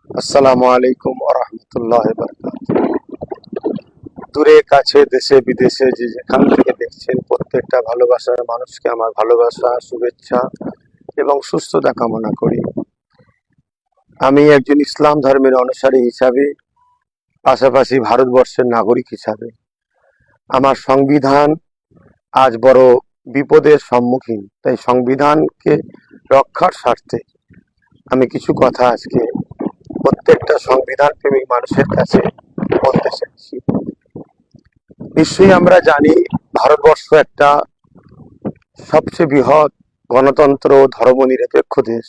আসসালামু আলাইকুম ওয়া রাহমাতুল্লাহি ওয়া বারাকাতুহু। দূরে কাছে দেশে বিদেশে যে যেখান থেকে দেখছেন প্রত্যেকটা ভালোবাসার মানুষকে আমার ভালোবাসা, শুভেচ্ছা এবং সুস্থতা কামনা করি। আমি একজন ইসলাম ধর্মের অনুসারী হিসাবে, পাশাপাশি ভারতবর্ষের নাগরিক হিসাবে আমার সংবিধান আজ বড় বিপদের সম্মুখীন। তাই সংবিধানকে রক্ষার স্বার্থে আমি কিছু কথা আজকে প্রত্যেকটা সংবিধান প্রেমিক মানুষের কাছে বলতে চাইছি। নিশ্চয়ই আমরা জানি ভারতবর্ষ একটা সবচেয়ে বৃহৎ গণতন্ত্র ধর্মনিরপেক্ষ দেশ।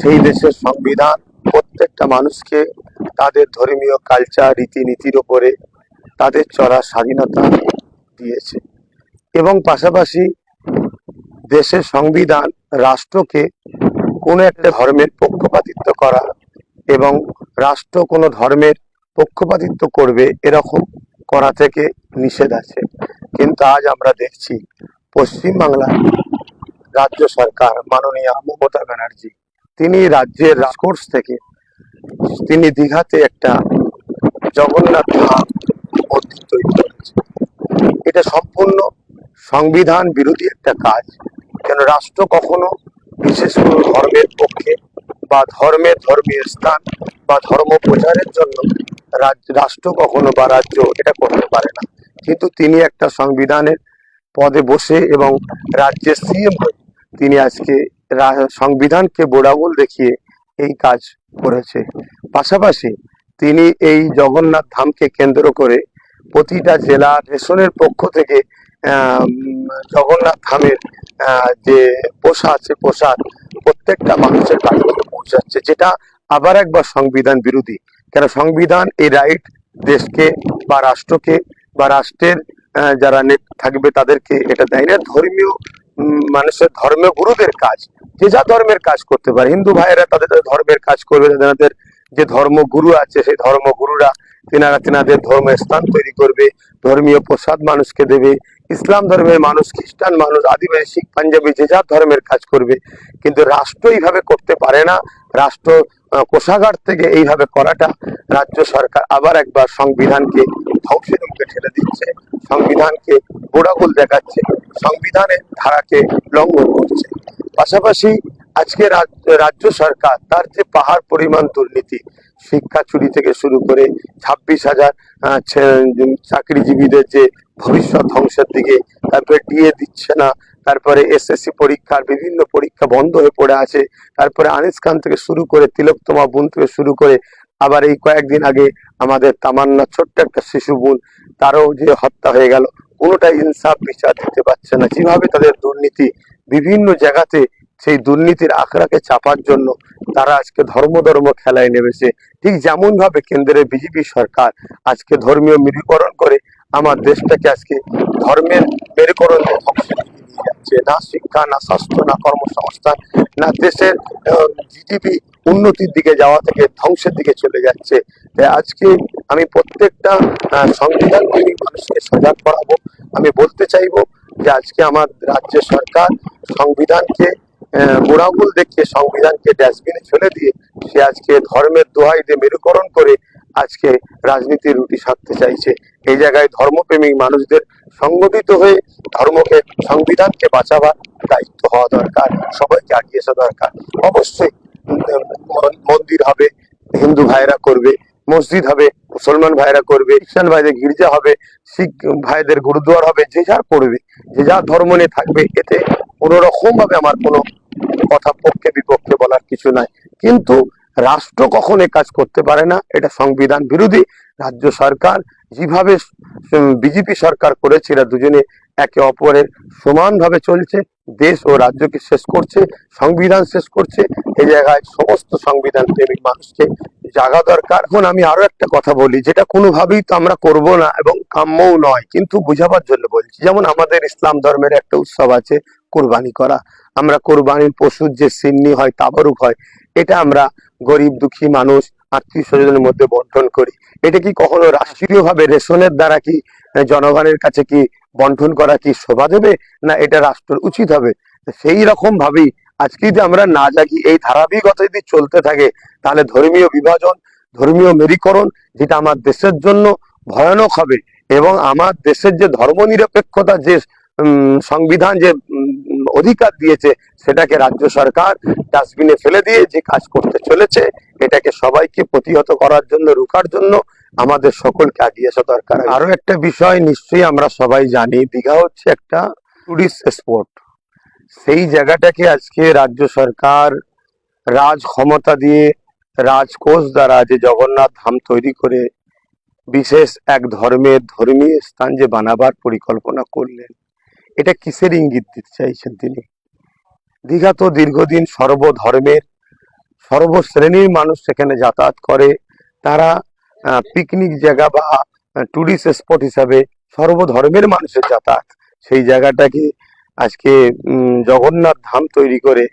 সেই দেশের সংবিধান প্রত্যেকটা মানুষকে তাদের ধর্মীয় কালচার রীতিনীতির উপরে তাদের চলার স্বাধীনতা দিয়েছে এবং পাশাপাশি দেশের সংবিধান রাষ্ট্রকে কোনো একটা ধর্মের পক্ষপাতিত্ব করা এবং রাষ্ট্র কোনো ধর্মের পক্ষপাতিত্ব করবে এরকম করা থেকে নিষেধ আছে। কিন্তু আজ আমরা দেখছি পশ্চিমবাংলার রাজ্য সরকার মাননীয় মমতা ব্যানার্জি তিনি রাজ্যের রাজকোট থেকে তিনি দীঘাতে একটা জগন্নাথ ধাম মন্দির তৈরি করেছে। এটা সম্পূর্ণ সংবিধান বিরোধী একটা কাজ। কেন রাষ্ট্র কখনো বিশেষ কোনো ধর্মের পক্ষে বা ধর্মীয় স্থান বা ধর্ম প্রচারের জন্য রাষ্ট্র কখনো বা রাজ্য এটা করতে পারে না। কিন্তু তিনি একটা সংবিধানের পদে বসে এবং রাজ্যের সিএম হয়ে তিনি আজকে সংবিধানকে বোড়াগুল দেখিয়ে এই কাজ করেছে। পাশাপাশি তিনি এই জগন্নাথ ধামকে কেন্দ্র করে প্রতিটা জেলা রেশনের পক্ষ থেকে জগন্নাথ ধামের যে প্রসাদ প্রত্যেকটা মানুষের কাছে পৌঁছাচ্ছে, যেটা আবার একবার সংবিধান বিরোধী। কেন সংবিধান এই রাইট দেশকে বা রাষ্ট্রকে বা রাষ্ট্রের যারা থাকবে তাদেরকে এটা দেয় না। ধর্মীয় মানুষের ধর্মীয় গুরুদের কাজ, যে যা ধর্মের কাজ করতে পারে। হিন্দু ভাইয়েরা তাদের ধর্মের কাজ করবে, তাদের যে ধর্মগুরু আছে সেই ধর্মগুরুরা তেনাদের ধর্ম স্থান তৈরি করবে, ধর্মীয় প্রসাদ মানুষকে দেবে। ইসলাম ধর্মের মানুষ, খ্রিস্টান মানুষ, আদিবাসী, শিখ, পাঞ্জাবি যে যা ধর্মের কাজ করবে। কিন্তু রাষ্ট্র এইভাবে করতে পারে না। রাষ্ট্র কোষাগার থেকে এইভাবে করাটা রাজ্য সরকার আবার একবার সংবিধানকে ধ্বংসের মুখে ঠেলে দিচ্ছে, সংবিধানকে গোড়াগুল দেখাচ্ছে, সংবিধানের ধারাকে লঙ্ঘন করছে। পাশাপাশি আজকে রাজ্য সরকার তার যে পাহাড় পরিমাণ দুর্নীতি, শিক্ষা চুরি থেকে শুরু করে 26,000 চাকরিজীবীদের যে ভবিষ্যৎ ধ্বংসের দিকে, তারপরে ডিএ দিচ্ছে না, তারপরে এসএসসি পরীক্ষার বিভিন্ন পরীক্ষা বন্ধ হয়ে পড়ে আছে, তারপরে আনিস খান থেকে শুরু করে তিলোত্তমা বোন থেকে শুরু করে আবার এই কয়েকদিন আগে আমাদের তামান্না ছোট্ট একটা শিশু বোন, তারও যে হত্যা হয়ে গেল, কোনোটাই ইনসাফ বিচার দিতে পারছে না। যেভাবে তাদের দুর্নীতি বিভিন্ন জায়গাতে, সেই দুর্নীতির আখড়াকে চাপার জন্য তারা আজকে ধর্ম খেলায় নেমেছে। ঠিক যেমন ভাবে কেন্দ্রের বিজেপি সরকার আজকে ধর্মীয় মেরুকরণ করে আমার দেশটাকে আজকে ধর্মের মেরুকরণ ধ্বংসের দিকে নিয়ে যাচ্ছে। না শিক্ষা, না স্বাস্থ্য, না কর্মসংস্থান, না দেশের জিডিপি উন্নতির দিকে যাওয়া থেকে ধ্বংসের দিকে চলে যাচ্ছে। তাই আজকে আমি প্রত্যেকটা সংবিধান প্রেমী মানুষকে সজাগ করাবো। আমি বলতে চাইবো যে আজকে আমার রাজ্য সরকার সংবিধানকে গোড়াগুল দেখিয়ে সংবিধানকে ডাস্টবিনে ফেলে দিয়ে সে আজকে ধর্মের দোহাই দিয়ে মেরুকরণ করে আজকে রাজনীতির রুটি সাধতে চাইছে। এই জায়গায় ধর্মপ্রেমিক মানুষদের সংগঠিত হয়ে ধর্মকে, সংবিধানকে বাঁচাবার দায়িত্ব হওয়া দরকার, সবাইকে আগিয়ে আসা দরকার। অবশ্যই মন্দির হবে, হিন্দু ভাইরা করবে, মসজিদ হবে, মুসলমান ভাইরা করবে, খ্রিস্টান ভাইদের গির্জা হবে, শিখ ভাইদের গুরুদুয়ার হবে, যে যা করবে, যে যা ধর্ম নিয়ে থাকবে, এতে কোনো রকম ভাবে আমার কোনো কথা পক্ষে বিপক্ষে বলার কিছু নাই। কিন্তু রাষ্ট্র কখন এ কাজ করতে পারে না, এটা সংবিধান বিরোধী। রাজ্য সরকার যেভাবে বিজেপি সরকার করেছে, এরা দুজনে একে অপরের সমানভাবে চলছে, দেশ ও রাজ্যকে শেষ করছে, সংবিধান শেষ করছে। এই জায়গায় সমস্ত সংবিধান প্রেমিক মানুষকে জাগা দরকার। এখন আমি আরো একটা কথা বলি, যেটা কোনোভাবেই তো আমরা করব না এবং কাম্যও নয়, কিন্তু বুঝাবার জন্য বলছি। যেমন আমাদের ইসলাম ধর্মের একটা উৎসব আছে কোরবানি করা। আমরা কোরবানির পশুর যে সিন্নি হয়, তাবারুক হয়, এটা আমরা গরিব দুঃখী মানুষ, আত্মীয় স্বজনের মধ্যে বন্টন করি। এটা কি কখনো রাষ্ট্রীয়ভাবে রেশনের দ্বারা কি জনগণের কাছে কি বন্টন করা কি শোভা দেবে? না, এটা রাষ্ট্রের উচিত হবে। সেই রকম ভাবেই আজকে যদি আমরা না জাগি, এই ধারাবাহিকতা যদি চলতে থাকে, তাহলে ধর্মীয় বিভাজন, ধর্মীয় মেরুকরণ, যেটা আমার দেশের জন্য ভয়ানক হবে। এবং আমার দেশের যে ধর্মনিরপেক্ষতা, যে সংবিধান যে অধিকার দিয়েছে, সেটাকে রাজ্য সরকার ডাস্টবিনে ফেলে দিয়ে যে কাজ করতে চলেছে, এটাকে সবাইকে প্রতিহত করার জন্য, রুখার জন্য আমাদের সকলকে এগিয়ে আসা দরকার। আরো একটা বিষয় নিশ্চয়ই আমরা সবাই জানি, দীঘা হচ্ছে একটা টুরিস্ট স্পট। সেই জায়গাটাকে আজকে রাজ্য সরকার রাজ ক্ষমতা দিয়ে, রাজকোষ দ্বারা যে জগন্নাথ ধাম তৈরি করে বিশেষ এক ধর্মীয় স্থান যে বানাবার পরিকল্পনা করলেন, এটা কিসের ইঙ্গিত দিতে চাইছেন তিনি? দীঘা তো দীর্ঘদিন সর্বধর্মের, সর্বশ্রেণীর মানুষ সেখানে যাতায়াত করে। তারা পিকনিক জায়গা বা টুরিস্ট স্পট হিসাবে সর্বধর্মের মানুষের যাতায়াত। সেই জায়গাটাকে আজকে জগন্নাথ ধাম তৈরি করে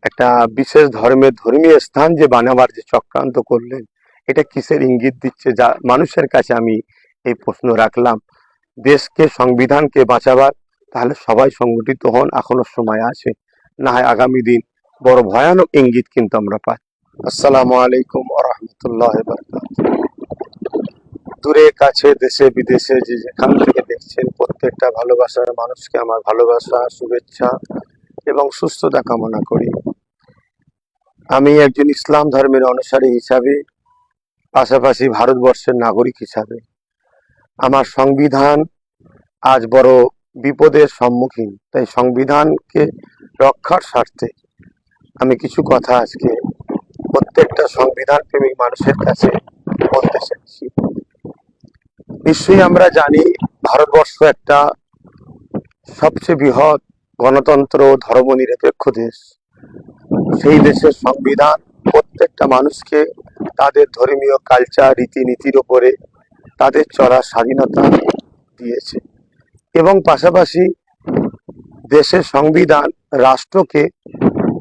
একটা বিশেষ ধর্মীয় স্থান যে বানাবার যে চক্রান্ত করলেন, এটা কিসের ইঙ্গিত দিচ্ছে? যা মানুষের কাছে আমি এই প্রশ্ন রাখলাম। দেশকে, সংবিধানকে বাঁচাবার, তাহলে সবাই সংগঠিত হন, এখনো সময় আছে। না হয় আগামী দিন বড় ভয়ানক ইঙ্গিত কিন্তু আমরা পাই। আসসালামু আলাইকুম ওয়া রাহমাতুল্লাহি ওয়া বারাকাতুহু। দূরে কাছে, দেশে বিদেশে যে যেখান থেকে দেখছেন, প্রত্যেকটা ভালোবাসার মানুষকে আমার ভালোবাসা, শুভেচ্ছা এবং সুস্থতা কামনা করি। আমি একজন ইসলাম ধর্মের অনুসারী হিসাবে, পাশাপাশি ভারতবর্ষের নাগরিক হিসাবে, আমার সংবিধান আজ বড় বিপদের সম্মুখীন। তাই সংবিধানকে রক্ষার স্বার্থে আমি কিছু কথা আজকে প্রত্যেকটা সংবিধান প্রেমিক মানুষের কাছে বলতে চাইছি। নিশ্চয়ই আমরা জানি, ভারতবর্ষ একটা সবচেয়ে বৃহৎ গণতন্ত্র, ধর্মনিরপেক্ষ দেশ। সেই দেশের সংবিধান প্রত্যেকটা মানুষকে তাদের ধর্মীয় কালচার, রীতিনীতির ওপরে তাদের চলার স্বাধীনতা দিয়েছে। এবং পাশাপাশি দেশের সংবিধান রাষ্ট্রকে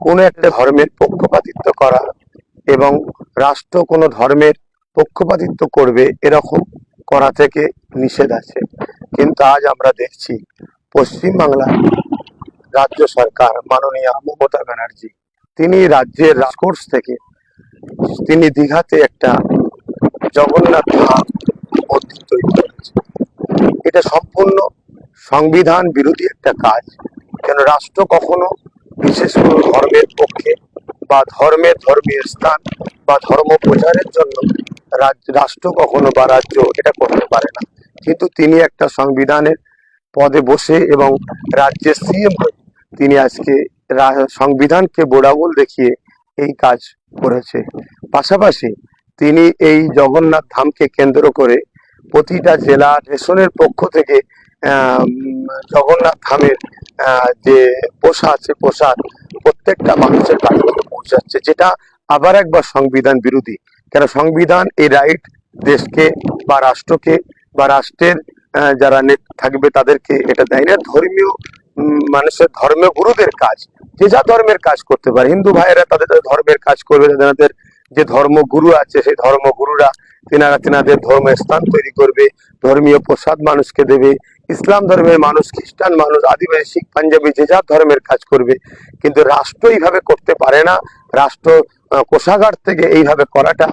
কোনো একটা ধর্মের পক্ষপাতিত্ব করা এবং রাষ্ট্র কোনো ধর্মের পক্ষপাতিত্ব করবে এরকম করা থেকে নিষেধ আছে। কিন্তু আজ আমরা দেখছি পশ্চিমবাংলার রাজ্য সরকার, মাননীয় মমতা ব্যানার্জি, তিনি রাজ্যের রাজকোষ থেকে তিনি দীঘাতে একটা জগন্নাথ ধাম মন্দির তৈরি করেছে। এটা সম্পূর্ণ সংবিধান বিরোধী একটা কাজ। কেন রাষ্ট্র কখনো বিশেষ কোনো ধর্মের পক্ষে বা ধর্মীয় স্থান বা ধর্ম প্রচারের জন্য রাষ্ট্র কখনো বা রাজ্য এটা করতে পারে না। কিন্তু তিনি একটা সংবিধানের পদে বসে এবং রাজ্যের সিএম হয়ে তিনি আজকে সংবিধানকে বোড়াগুল দেখিয়ে এই কাজ করেছে। পাশাপাশি তিনি এই জগন্নাথ ধামকে কেন্দ্র করে প্রতিটা জেলা রেশনের পক্ষ থেকে জগন্নাথ ধামের যে প্রসাদ প্রত্যেকটা মানুষের কাছে পৌঁছাচ্ছে, যেটা আবার একবার সংবিধান বিরোধী। কেন সংবিধান এই রাইট দেশকে বা রাষ্ট্রকে বা রাষ্ট্রের যারা থাকবে তাদেরকে এটা দেয় না। ধর্মীয় মানুষের ধর্মীয় গুরুদের কাজ, যে যা ধর্মের কাজ করতে পারে। হিন্দু ভাইয়েরা তাদের ধর্মের কাজ করবে, তাদের যে ধর্মগুরু আছে সেই ধর্মগুরুরা তেনাদের ধর্ম স্থান তৈরি করবে, ধর্মীয় প্রসাদ মানুষকে দেবে। ইসলাম ধর্মের মানুষ, খ্রিস্টান মানুষ, আদিবাসী, শিখ, পাঞ্জাবি যে যা ধর্মের কাজ করবে। কিন্তু রাষ্ট্র এইভাবে করতে পারে না। রাষ্ট্র কোষাগার থেকে এইভাবে করাটা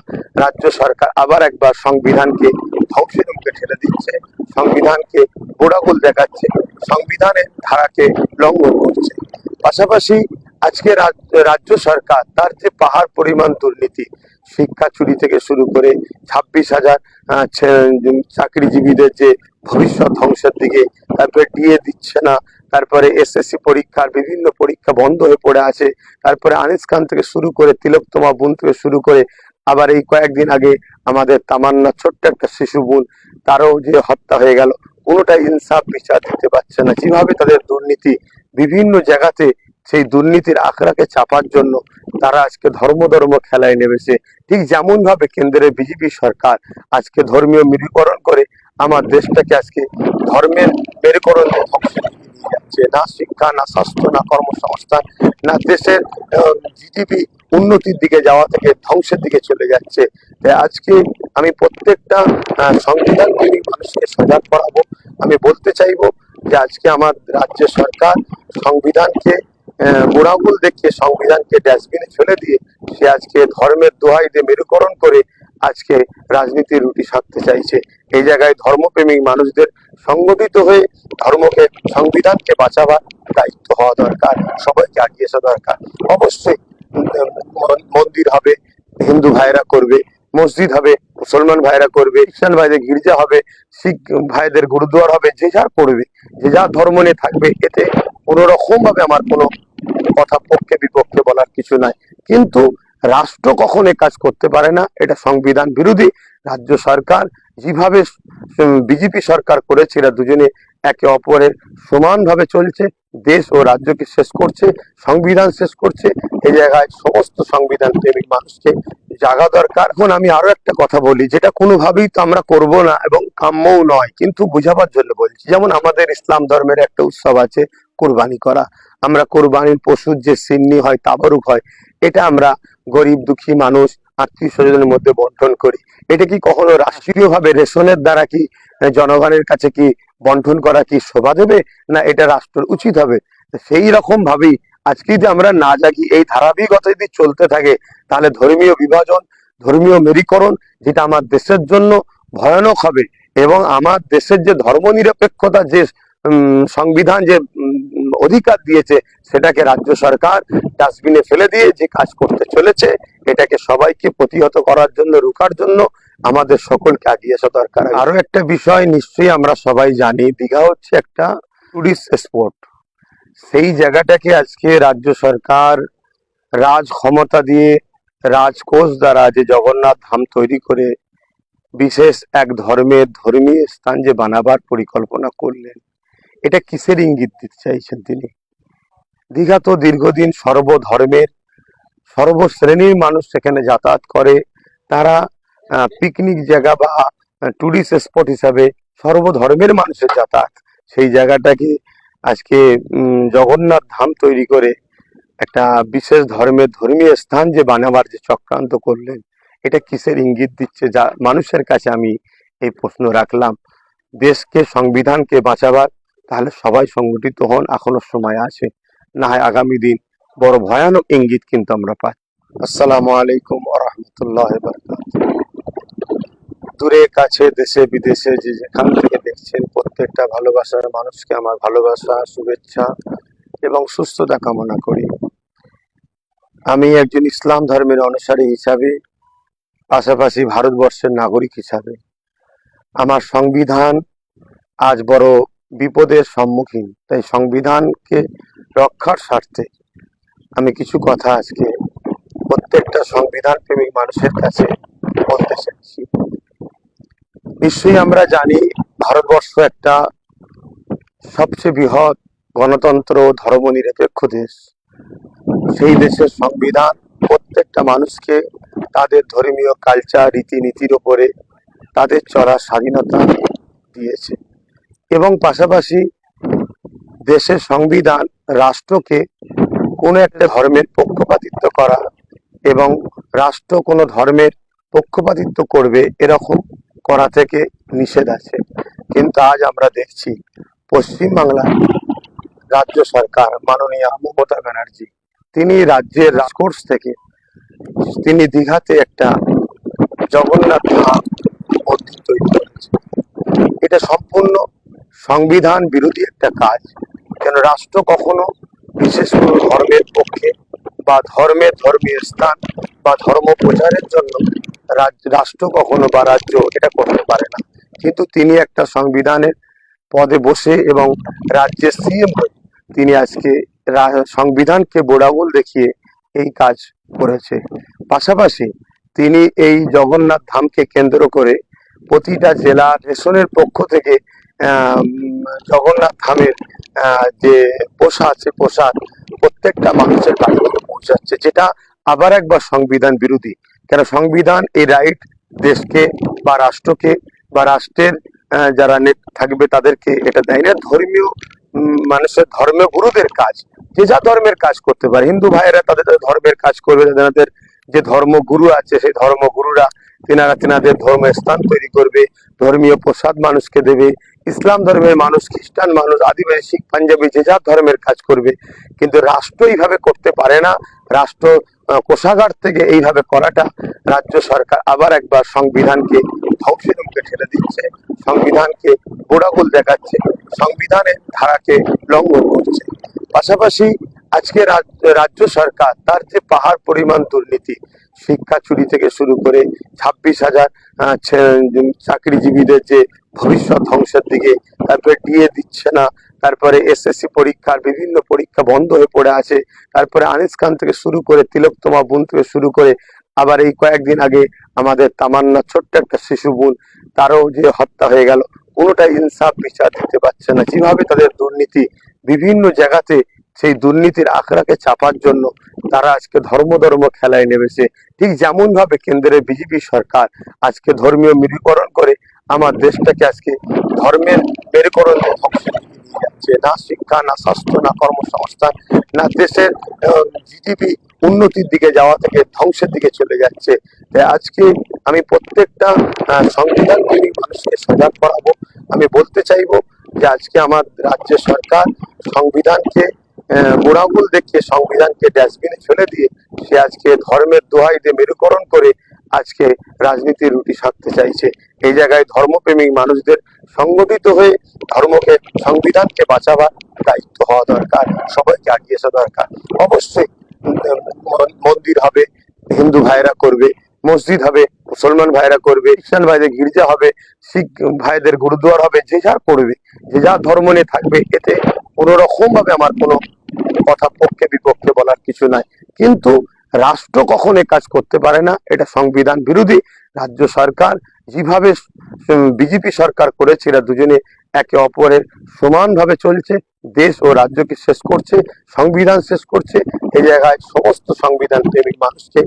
রাজ্য সরকার আবার একবার সংবিধানকে ধ্বংসের মুখে ঠেলে দিচ্ছে, সংবিধানকে গোড়াগুল দেখাচ্ছে, সংবিধানের ধারাকে লঙ্ঘন করছে। পাশাপাশি আজকে রাজ্য সরকার তার যে পাহাড় পরিমাণ দুর্নীতি, শিক্ষা চুরি থেকে শুরু করে 26,000 চাকরিজীবীদের যে ভবিষ্যৎ ধ্বংসের দিকে, তারপরে ডিএ দিচ্ছে না, তারপরে এসএসসি পরীক্ষার বিভিন্ন পরীক্ষা বন্ধ হয়ে পড়ে আছে, তারপরে আনিস খান থেকে শুরু করে তিলোত্তমা বোন থেকে শুরু করে আবার এই কয়েকদিন আগে আমাদের তামান্না ছোট্ট একটা শিশু বোন, তারও যে হত্যা হয়ে গেল, কোনোটাই ইনসাফ বিচার দিতে পারছে না। যেভাবে তাদের দুর্নীতি বিভিন্ন জায়গাতে, সেই দুর্নীতির আখড়াকে চাপার জন্য তারা আজকে ধর্ম খেলায় নেমেছে। ঠিক যেমন ভাবে কেন্দ্রের বিজেপি সরকার আজকে ধর্মীয় মেরুকরণ করে আমার দেশটাকে আজকে ধর্মের মেরুকরণ ধ্বংসের দিকে নিয়ে যাচ্ছে। না শিক্ষা, না স্বাস্থ্য, না কর্মসংস্থান, না দেশের জিডিপি উন্নতির দিকে যাওয়া থেকে ধ্বংসের দিকে চলে যাচ্ছে। তাই আজকে আমি প্রত্যেকটা সংবিধান প্রেমী মানুষকে সজাগ করাবো। আমি বলতে চাইবো যে আজকে আমার রাজ্য সরকার সংবিধানকে গোড়াগুল দেখিয়ে সংবিধানকে ডাস্টবিনে ফেলে দিয়ে সে আজকে ধর্মের দোহাই দিয়ে মেরুকরণ করে আজকে রাজনীতির রুটি সাধতে চাইছে। এই জায়গায় ধর্মপ্রেমিক মানুষদের সংগঠিত হয়ে ধর্মকে, সংবিধানকে বাঁচাবার দায়িত্ব হওয়া দরকার, সবাইকে আগিয়ে আসা দরকার। অবশ্যই মন্দির হবে, হিন্দু ভাইরা করবে, মসজিদ হবে, মুসলমান ভাইরা করবে, খ্রিস্টান ভাইদের গির্জা হবে, শিখ ভাইদের গুরুদুয়ার হবে, যে যার করবে, যে যার ধর্ম নিয়ে থাকবে। এতে কোনো রকম ভাবে আমার কোনো কথা পক্ষে বিপক্ষে বলার কিছু নাই, কিন্তু রাষ্ট্র কখন এ কাজ করতে পারে না, এটা সংবিধান বিরোধী। রাজ্য সরকার যেভাবে বিজেপি সরকার করেছে, এরা দুজনে একে অপরের সমানভাবে চলছে, দেশ ও রাজ্যকে শেষ করছে, সংবিধান শেষ করছে। এই জায়গায় সমস্ত সংবিধান প্রেমিক মানুষকে জাগা দরকার। এখন আমি আরো একটা কথা বলি, যেটা কোনোভাবেই তো আমরা করব না এবং কাম্যও নয়, কিন্তু বুঝাবার জন্য বলছি। যেমন আমাদের ইসলাম ধর্মের একটা উৎসব আছে কোরবানি করা। আমরা কোরবানির পশুর যে সিন্নি হয়, তাবারুক হয়, এটা আমরা গরিব দুঃখী মানুষ, আত্মীয় স্বজনের মধ্যে বন্টন করি। এটা কি কখনো রাষ্ট্রীয়ভাবে রেশনের দ্বারা কি জনগণের কাছে কি বন্টন করা কি শোভা দেবে? না, এটা রাষ্ট্রের উচিত হবে। সেই রকম ভাবেই আজকে যদি আমরা না জাগি, এই ধারাবাহিকতা যদি চলতে থাকে, তাহলে ধর্মীয় বিভাজন, ধর্মীয় মেরুকরণ, যেটা আমার দেশের জন্য ভয়ানক হবে। এবং আমার দেশের যে ধর্মনিরপেক্ষতা, যে সংবিধান যে অধিকার দিয়েছে, সেটাকে রাজ্য সরকার ডাস্টবিনে ফেলে দিয়ে যে কাজ করতে চলেছে, এটাকে সবাইকে প্রতিহত করার জন্য, রুখার জন্য আমাদের সকলকে এগিয়ে আসা দরকার। আরো একটা বিষয় নিশ্চয়ই আমরা সবাই জানি, দীঘা হচ্ছে একটা টুরিস্ট স্পট। সেই জায়গাটাকে আজকে রাজ্য সরকার রাজ ক্ষমতা দিয়ে, রাজকোষ দ্বারা যে জগন্নাথ ধাম তৈরি করে বিশেষ এক ধর্মের ধর্মীয় স্থান যে বানাবার পরিকল্পনা করলেন, এটা কিসের ইঙ্গিত দিতে চাইছেন তিনি? দীঘা তো দীর্ঘদিন সর্বধর্মের, সর্বশ্রেণীর মানুষ সেখানে যাতায়াত করে। তারা পিকনিক জায়গা বা টুরিস্ট স্পট হিসাবে সর্বধর্মের মানুষের যাতায়াত। সেই জায়গাটাকে আজকে জগন্নাথ ধাম তৈরি করে একটা বিশেষ ধর্মের ধর্মীয় স্থান যে বানাবার যে চক্রান্ত করলেন, এটা কিসের ইঙ্গিত দিচ্ছে? যা মানুষের কাছে আমি এই প্রশ্ন রাখলাম। দেশকে, সংবিধানকে বাঁচাবার, তাহলে সবাই সংগঠিত হন, এখনো সময় আছে। না হয় আগামী দিন বড় ভয়ানক ইঙ্গিত কিন্তু আমরা পাই। আসসালামু আলাইকুম ওয়া রাহমাতুল্লাহি ওয়া বারাকাতুহু। দূরে কাছে, দেশে বিদেশে যে যেখান থেকে দেখছেন, প্রত্যেকটা ভালোবাসার মানুষকে আমার ভালোবাসা, শুভেচ্ছা এবং সুস্থতা কামনা করি। আমি একজন ইসলাম ধর্মের অনুসারী হিসাবে, পাশাপাশি ভারতবর্ষের নাগরিক হিসাবে, আমার সংবিধান আজ বড় বিপদের সম্মুখীন। তাই সংবিধানকে রক্ষার স্বার্থে আমি কিছু কথা আজকে প্রত্যেকটা সংবিধান প্রেমিক মানুষের কাছে বলতে চাইছি। নিশ্চয়ই আমরা জানি, ভারতবর্ষ একটা সবচেয়ে বৃহৎ গণতন্ত্র, ধর্মনিরপেক্ষ দেশ। সেই দেশের সংবিধান প্রত্যেকটা মানুষকে তাদের ধর্মীয় কালচার, রীতিনীতির ওপরে তাদের চলার স্বাধীনতা দিয়েছে। এবং পাশাপাশি দেশের সংবিধান রাষ্ট্রকে কোনো একটা ধর্মের পক্ষপাতিত্ব করা এবং রাষ্ট্র কোনো ধর্মের পক্ষপাতিত্ব করবে এরকম করা থেকে নিষেধ আছে। কিন্তু আজ আমরা দেখছি পশ্চিমবাংলার রাজ্য সরকার, মাননীয় মমতা ব্যানার্জি, তিনি রাজ্যের রাজকোষ থেকে তিনি দীঘাতে একটা জগন্নাথ ধাম মন্দির তৈরি করেছে। এটা সম্পূর্ণ সংবিধান বিরোধী একটা কাজ। কেন রাষ্ট্র কখনো বিশেষ কোনো ধর্মের পক্ষে বা ধর্মীয় স্থান বা ধর্ম প্রচারের জন্য রাষ্ট্র কখনো বা রাজ্য এটা করতে পারে না। কিন্তু তিনি একটা সংবিধানের পদে বসে এবং রাজ্যের সিএম হয়ে তিনি আজকে সংবিধানকে বোড়াগুল দেখিয়ে এই কাজ করেছে। পাশাপাশি তিনি এই জগন্নাথ ধামকে কেন্দ্র করে প্রতিটা জেলা রেশনের পক্ষ থেকে জগন্নাথ ধামের যে পোশাক প্রত্যেকটা মানুষের কাছে পৌঁছাচ্ছে, যেটা আবার একবার সংবিধান বিরোধী। কেন সংবিধান এই রাইট দেশকে বা রাষ্ট্রকে বা রাষ্ট্রের যারা থাকবে তাদেরকে এটা দেয় না। ধর্মীয় মানুষের ধর্মীয় গুরুদের কাজ, যে যা ধর্মের কাজ করতে পারে। হিন্দু ভাইয়েরা তাদের ধর্মের কাজ করবে, তাদের যে ধর্মগুরু আছে সেই ধর্মগুরুরা তেনারা তেনাদের ধর্মস্থান তৈরি করবে, ধর্মীয় প্রসাদ মানুষকে দেবে। ইসলাম ধর্মের মানুষ, খ্রিস্টান মানুষ, আদিবাসী, শিখ, পাঞ্জাবি যে যার ধর্মের কাজ করবে। কিন্তু রাষ্ট্র এইভাবে করতে পারে না। রাষ্ট্র কোষাগার থেকে এইভাবে করাটা, রাজ্য সরকার আবার একবার সংবিধানকে ধ্বংসের মুখে ঠেলে দিচ্ছে, সংবিধানকে গোড়াগুল দেখাচ্ছে, সংবিধানের ধারাকে লঙ্ঘন করছে। পাশাপাশি আজকে রাজ্য সরকার তার যে পাহাড় পরিমাণ দুর্নীতি, শিক্ষা চুরি থেকে শুরু করে 26,000 চাকরিজীবীদের যে ভবিষ্যৎ ধ্বংসের দিকে, তারপরে ডিএ দিচ্ছে না, তারপরে এসএসসি পরীক্ষার বিভিন্ন পরীক্ষা বন্ধ হয়ে পড়ে আছে, তারপরে আনিস খান থেকে শুরু করে তিলোত্তমা বোন থেকে শুরু করে আবার এই কয়েকদিন আগে আমাদের তামান্না ছোট্ট একটা শিশু বোন, তারও যে হত্যা হয়ে গেল, কোনোটাই ইনসাফ বিচার দিতে পারছে না। যেভাবে তাদের দুর্নীতি বিভিন্ন জায়গাতে, সেই দুর্নীতির আখড়াকে চাপার জন্য তারা আজকে ধর্ম খেলায় নেমেছে। ঠিক যেমন ভাবে কেন্দ্রের বিজেপি সরকার আজকে ধর্মীয় মেরুকরণ করে আমার দেশটাকে আজকে ধর্মের মেরুকরণে ধ্বংসের দিকে নিয়ে যাচ্ছে। না শিক্ষা, না স্বাস্থ্য, না কর্মসংস্থান, না দেশের জিডিপি উন্নতির দিকে যাওয়া থেকে ধ্বংসের দিকে চলে যাচ্ছে। তাই আজকে আমি প্রত্যেকটা সংবিধান প্রেমী মানুষকে সজাগ করাবো। আমি বলতে চাইবো যে আজকে আমার রাজ্য সরকার সংবিধানকে গোড়াগুল দেখিয়ে, সংবিধানকে ডাস্টবিনে ফেলে দিয়ে সে আজকে ধর্মের দোহাই দিয়ে মেরুকরণ করে আজকে রাজনীতির রুটি সাধতে চাইছে। এই জায়গায় ধর্মপ্রেমিক মানুষদের সংগঠিত হয়ে ধর্মকে, সংবিধানকে বাঁচাবার দায়িত্ব হওয়া দরকার, সবাইকে আগিয়ে আসা দরকার। অবশ্যই মন্দির হবে, হিন্দু ভাইরা করবে, মসজিদ হবে, মুসলমান ভাইরা করবে, খ্রিস্টান ভাইদের গির্জা হবে, শিখ ভাইদের গুরুদুয়ার হবে, যে যা করবে, যে যা ধর্ম নিয়ে থাকবে, এতে কোনো রকম ভাবে আমার কোনো কথা পক্ষে বিপক্ষে বলার কিছু নাই। কিন্তু রাষ্ট্র কখন এ কাজ করতে পারে না, এটা সংবিধান বিরোধী। রাজ্য সরকার যেভাবে বিজেপি সরকার করেছে, এরা দুজনে একে অপরের সমানভাবে চলছে, দেশ ও রাজ্যকে শেষ করছে, সংবিধান শেষ করছে। এই জায়গায় সমস্ত সংবিধান প্রেমিক মানুষকে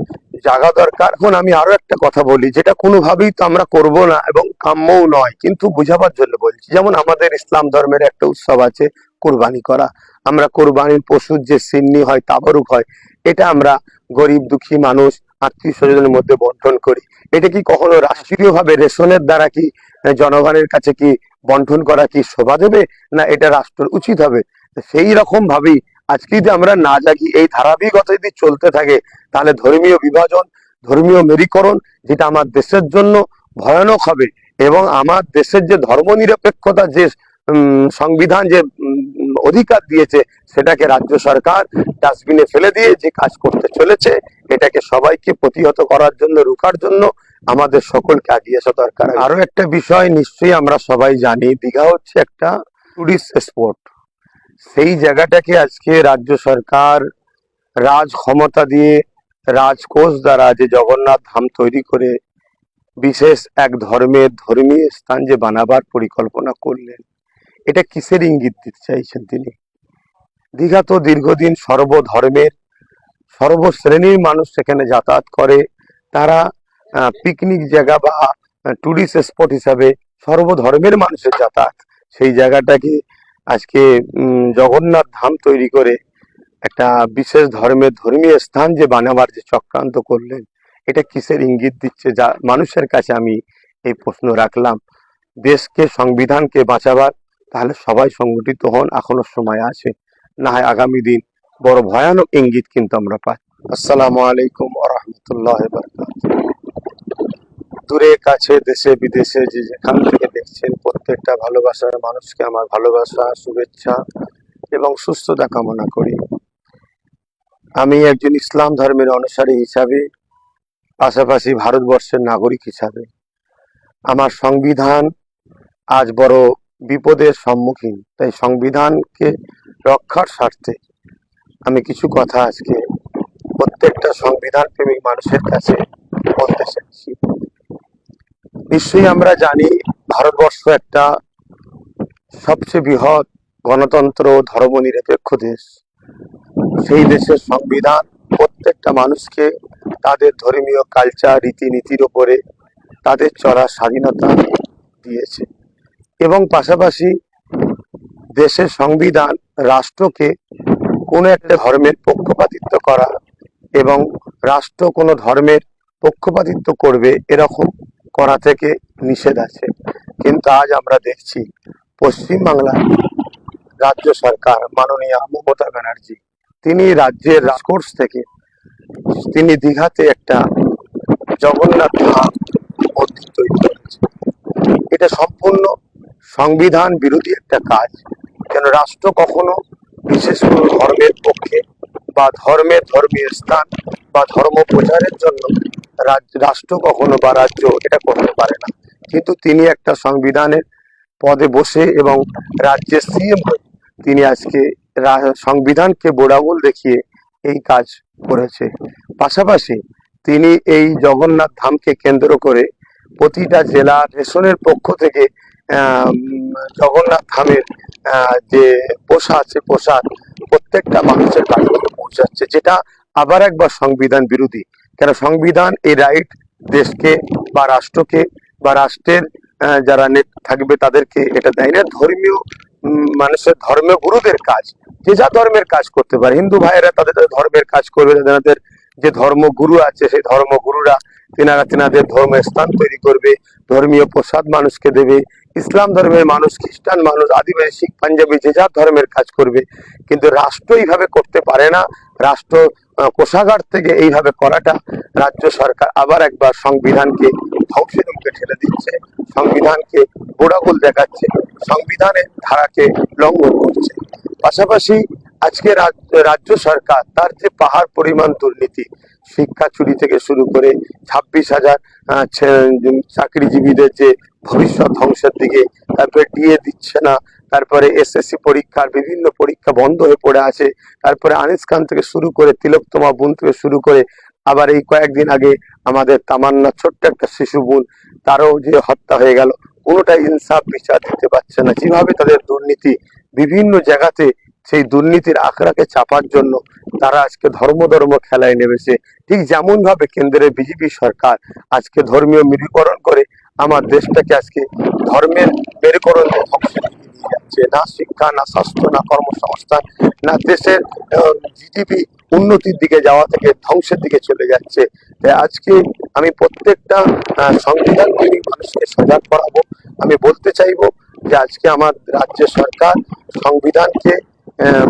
জাগা দরকার। এখন আমি আরো একটা কথা বলি, যেটা কোনোভাবেই তো আমরা করব না এবং কাম্যও নয়, কিন্তু বুঝাবার জন্য বলছি। যেমন আমাদের ইসলাম ধর্মের একটা উৎসব আছে কোরবানি করা। আমরা কোরবানির পশুর যে সিন্নি হয়, তাবারুক হয়, এটা আমরা গরিব দুঃখী মানুষ, আত্মীয় স্বজনের মধ্যে বন্টন করি। এটা কি কখনো রাষ্ট্রীয়ভাবে রেশনের দ্বারা কি জনগণের কাছে কি বন্টন করা কি শোভা দেবে? না, এটা রাষ্ট্রের উচিত হবে। সেই রকম ভাবেই আজকে যদি আমরা না জাগি, এই ধারাবাহিকতা যদি চলতে থাকে, তাহলে ধর্মীয় বিভাজন, ধর্মীয় মেরুকরণ, যেটা আমার দেশের জন্য ভয়ানক হবে। এবং আমার দেশের যে ধর্মনিরপেক্ষতা, যে সংবিধান যে অধিকার দিয়েছে, সেটাকে রাজ্য সরকার ডাস্টবিনে ফেলে দিয়ে যে কাজ করতে চলেছে, এটাকে সবাইকে প্রতিহত করার জন্য, রুখার জন্য আমাদের সকলকে এগিয়ে আসা দরকার। আরো একটা বিষয় নিশ্চয়ই আমরা সবাই জানি, দীঘা হচ্ছে একটা টুরিস্ট স্পট। সেই জায়গাটাকে আজকে রাজ্য সরকার রাজ ক্ষমতা দিয়ে, রাজকোষ দ্বারা যে জগন্নাথ ধাম তৈরি করে বিশেষ এক ধর্মের ধর্মীয় স্থান যে বানাবার পরিকল্পনা করলেন, এটা কিসের ইঙ্গিত দিতে চাইছেন তিনি? দীঘা তো দীর্ঘদিন সর্বধর্মের, সর্বশ্রেণীর মানুষ সেখানে যাতায়াত করে। তারা পিকনিক জায়গা বা টুরিস্ট স্পট হিসাবে সর্বধর্মের মানুষের যাতায়াত। সেই জায়গাটাকে আজকে জগন্নাথ ধাম তৈরি করে একটা বিশেষ ধর্মের ধর্মীয় স্থান যে বানাবার যে চক্রান্ত করলেন, এটা কিসের ইঙ্গিত দিচ্ছে? যা মানুষের কাছে আমি এই প্রশ্ন রাখলাম। দেশকে, সংবিধানকে বাঁচাবার, তাহলে সবাই সংগঠিত হন, এখনো সময় আছে। না হয় আগামী দিন বড় ভয়ানক ইঙ্গিত কিন্তু আমরা পাই। আসসালামু আলাইকুম ওয়া রাহমাতুল্লাহি ওয়া বারাকাতুহু। দূরে কাছে, দেশে বিদেশে যে যেখান থেকে দেখছেন, প্রত্যেকটা ভালোবাসার মানুষকে আমার ভালোবাসা, শুভেচ্ছা এবং সুস্থতা কামনা করি। আমি একজন ইসলাম ধর্মের অনুসারী হিসাবে, পাশাপাশি ভারতবর্ষের নাগরিক হিসাবে, আমার সংবিধান আজ বড় বিপদের সম্মুখীন। তাই সংবিধানকে রক্ষার স্বার্থে আমি কিছু কথা আজকে প্রত্যেকটা সংবিধান প্রেমিক মানুষের কাছে বলতে চাইছি। নিশ্চয়ই আমরা জানি, ভারতবর্ষ একটা সবচেয়ে বৃহৎ গণতন্ত্র, ধর্মনিরপেক্ষ দেশ। সেই দেশের সংবিধান প্রত্যেকটা মানুষকে তাদের ধর্মীয় কালচার, রীতিনীতির উপরে তাদের চলার স্বাধীনতা দিয়েছে। এবং পাশাপাশি দেশের সংবিধান রাষ্ট্রকে কোনো একটা ধর্মের পক্ষপাতিত্ব করা এবং রাষ্ট্র কোনো ধর্মের পক্ষপাতিত্ব করবে এরকম করা থেকে নিষেধ আছে। কিন্তু আজ আমরা দেখছি পশ্চিমবাংলার রাজ্য সরকার মাননীয় মমতা ব্যানার্জি তিনি রাজ্যের রাজকোষ থেকে তিনি দীঘাতে একটা জগন্নাথ ধাম মন্দির তৈরি করেছে। এটা সম্পূর্ণ সংবিধান বিরোধী একটা কাজ। কেন রাষ্ট্র কখনো বিশেষ কোনো ধর্মের পক্ষে বা ধর্মীয় স্থান বা ধর্ম প্রচারের জন্য রাষ্ট্র কখনো বা রাজ্য এটা করতে পারে না। কিন্তু তিনি একটা সংবিধানের পদে বসে এবং রাজ্যের সিএম হয়ে তিনি আজকে সংবিধানকে বোড়াগুল দেখিয়ে এই কাজ করেছে। পাশাপাশি তিনি এই জগন্নাথ ধামকে কেন্দ্র করে প্রতিটা জেলা রেশনের পক্ষ থেকে জগন্নাথ ধামের যে প্রসাদ প্রত্যেকটা মানুষের বাড়ি পৌঁছাচ্ছে, যেটা আবার একবার সংবিধান বিরোধী। কেন সংবিধান এই রাইট দেশকে বা রাষ্ট্রকে বা রাষ্ট্রের যারা থাকবে তাদেরকে এটা দেয় না। ধর্মীয় মানুষের ধর্মীয় গুরুদের কাজ, যে যা ধর্মের কাজ করতে পারে। হিন্দু ভাইয়েরা তাদের ধর্মের কাজ করবে, তাদের যে ধর্মগুরু আছে সেই ধর্মগুরুরা তেনাদের ধর্মের স্থান তৈরি করবে, ধর্মীয় প্রসাদ মানুষকে দেবে। ইসলাম ধর্মের মানুষ, খ্রিস্টান মানুষ, আদিবাসী, শিখ, পাঞ্জাবি যে যা ধর্মের কাজ করবে। কিন্তু রাষ্ট্র এইভাবে করতে পারে না। রাষ্ট্র কোষাগার থেকে এইভাবে করাটা রাজ্য সরকার আবার একবার সংবিধানকে ধ্বংসের মুখে ঠেলে দিচ্ছে, সংবিধানকে বোড়াগুল দেখাচ্ছে, সংবিধানের ধারাকে লঙ্ঘন করছে। পাশাপাশি আজকে রাজ্য সরকার তার যে পাহাড় পরিমাণ দুর্নীতি, শিক্ষা চুরি থেকে শুরু করে 26,000 চাকরিজীবীদের যে ভবিষ্যৎ ধ্বংসের দিকে, তারপরে ডিএ দিচ্ছে না, তারপরে এসএসসি পরীক্ষার বিভিন্ন পরীক্ষা বন্ধ হয়ে পড়ে আছে, তারপরে আনিস খান থেকে শুরু করে তিলোত্তমা বোন থেকে শুরু করে আবার এই কয়েকদিন আগে আমাদের তামান্না ছোট্ট একটা শিশু বোন, তারও যে হত্যা হয়ে গেল, কোনোটাই ইনসাফ বিচার দিতে পারছে না। যেভাবে তাদের দুর্নীতি বিভিন্ন জায়গাতে, সেই দুর্নীতির আখড়াকে চাপার জন্য তারা আজকে ধর্ম খেলায় নেমেছে। ঠিক যেমন ভাবে কেন্দ্রের বিজেপি সরকার আজকে ধর্মীয় মেরুকরণ করে আমার দেশটাকে আজকে ধর্মের মেরুকরণ যাচ্ছে, না শিক্ষা, না স্বাস্থ্য, না কর্মসংস্থান, না দেশের জিডিপি উন্নতির দিকে যাওয়া থেকে ধ্বংসের দিকে চলে যাচ্ছে। তাই আজকে আমি প্রত্যেকটা সংবিধান প্রেমী মানুষকে সজাগ করাবো। আমি বলতে চাইবো যে আজকে আমার রাজ্য সরকার সংবিধানকে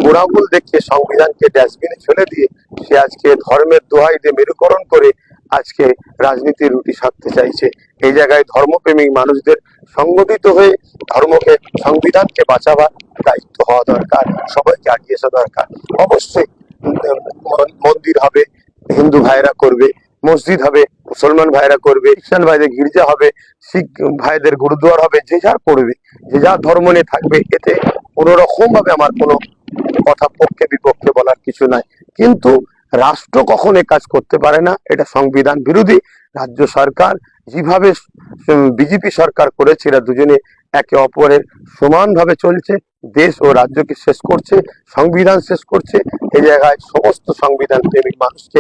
বোড়াগুল দেখিয়ে সংবিধানকে ডাস্টবিনে ফেলে দিয়ে সে আজকে ধর্মের দোহাই দিয়ে মেরুকরণ করে আজকে রাজনীতির রুটি সাধতে চাইছে। এই জায়গায় ধর্মপ্রেমিক মানুষদের সংগঠিত হয়ে ধর্মকে, সংবিধানকে বাঁচাবার দায়িত্ব হওয়া দরকার, সবাইকে আগিয়ে আসা দরকার। অবশ্যই মন্দির হবে, হিন্দু ভাইরা করবে, মসজিদ হবে, মুসলমান ভাইরা করবে, খ্রিস্টান ভাইদের গির্জা হবে, শিখ ভাইদের গুরুদুয়ার হবে, যে যার করবে, যে যার ধর্ম নিয়ে থাকবে। এতে কোন রকম ভাবে আমার কোনো কথা পক্ষে বিপক্ষে বলার কিছু নাই। কিন্তু রাষ্ট্র কখনো কাজ করতে পারে না, এটা সংবিধান বিরোধী। রাজ্য সরকার যেভাবে বিজেপি সরকার করেছে, এরা দুজনে একে অপরের সমানভাবে চলছে, দেশ ও রাজ্যকে শেষ করছে, সংবিধান শেষ করছে। এই জায়গায় সমস্ত সংবিধান প্রেমিক মানুষকে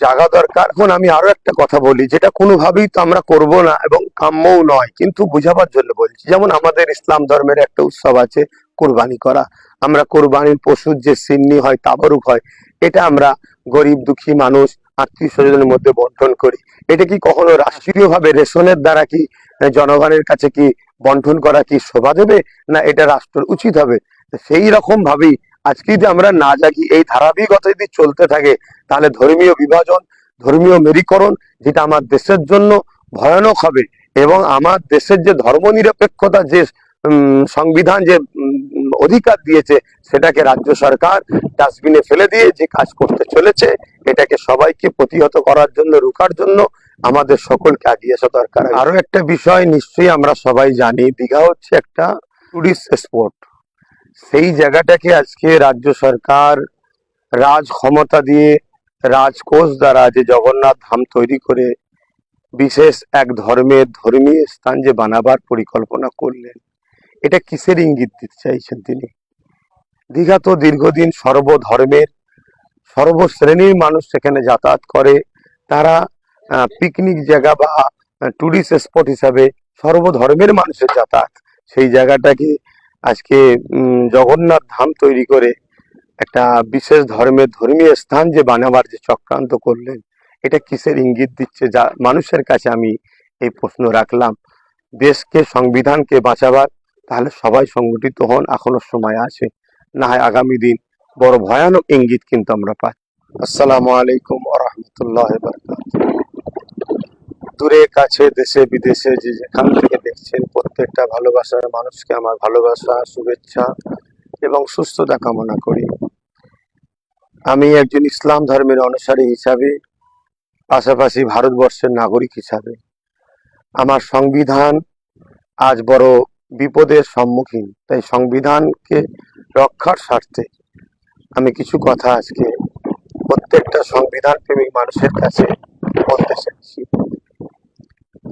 জাগা দরকার। এখন আমি আরো একটা কথা বলি, যেটা কোনোভাবেই তো আমরা করব না এবং কাম্যও নয়, কিন্তু বুঝাবার জন্য বলছি। যেমন আমাদের ইসলাম ধর্মের একটা উৎসব আছে কোরবানি করা। আমরা কোরবানির পশুর যে সিন্নি হয়, তাবারুক হয়, এটা আমরা গরিব দুঃখী মানুষ, আত্মীয় স্বজনের মধ্যে বন্টন করি। এটা কি কখনো রাষ্ট্রীয় ভাবে রেশনের দ্বারা কি জনগণের কাছে কি বন্টন করা কি শোভা দেবে? না, এটা রাষ্ট্রের উচিত হবে। সেই রকম ভাবেই আজকে যদি আমরা না জাগি, এই ধারাবাহিকতা যদি চলতে থাকে, তাহলে ধর্মীয় বিভাজন, ধর্মীয় মেরুকরণ, যেটা আমার দেশের জন্য ভয়ানক হবে। এবং আমার দেশের যে ধর্মনিরপেক্ষতা, যে সংবিধান যে অধিকার দিয়েছে, সেটাকে রাজ্য সরকার ডাস্টবিনে ফেলে দিয়ে যে কাজ করতে চলেছে, এটাকে সবাইকে প্রতিহত করার জন্য, রুখার জন্য আমাদের সকলকে এগিয়ে আসা দরকার। আরো একটা বিষয় নিশ্চয়ই আমরা সবাই জানি, দীঘা হচ্ছে একটা টুরিস্ট স্পট। সেই জায়গাটাকে আজকে রাজ্য সরকার রাজ ক্ষমতা দিয়ে, রাজকোষ দ্বারা যে জগন্নাথ ধাম তৈরি করে বিশেষ এক ধর্মীয় স্থান যে বানাবার পরিকল্পনা করলেন, এটা কিসের ইঙ্গিত দিতে চাইছেন তিনি? দীঘা তো দীর্ঘদিন সর্বধর্মের, সর্বশ্রেণীর মানুষ সেখানে যাতায়াত করে। তারা পিকনিক জায়গা বা টুরিস্ট স্পট হিসাবে সর্বধর্মের মানুষের যাতায়াত। সেই জায়গাটাকে আজকে জগন্নাথ ধাম তৈরি করে একটা বিশেষ ধর্মের ধর্মীয় স্থান যে বানাবার যে চক্রান্ত করলেন, এটা কিসের ইঙ্গিত দিচ্ছে? যা মানুষের কাছে আমি এই প্রশ্ন রাখলাম। দেশকে, সংবিধানকে বাঁচাবার, তাহলে সবাই সংগঠিত হন, এখনো সময় আছে, না হয় আগামী দিন বড় ভয়ানক ইঙ্গিত কিন্তু আমরা পাই। আসসালামু আলাইকুম ওয়া রাহমাতুল্লাহি ওয়া বারাকাতুহু। দূরে কাছে দেশে বিদেশে যে যেখান থেকে দেখছেন, প্রত্যেকটা ভালোবাসার মানুষকে আমার ভালোবাসা, শুভেচ্ছা এবং সুস্থতা কামনা করি। আমি একজন ইসলাম ধর্মের অনুসারী হিসাবে, পাশাপাশি ভারতবর্ষের নাগরিক হিসাবে, আমার সংবিধান আজ বড় বিপদের সম্মুখীন। তাই সংবিধানকে রক্ষার স্বার্থে আমি কিছু কথা আজকে প্রত্যেকটা সংবিধান প্রেমিক মানুষের কাছে বলতে চাইছি।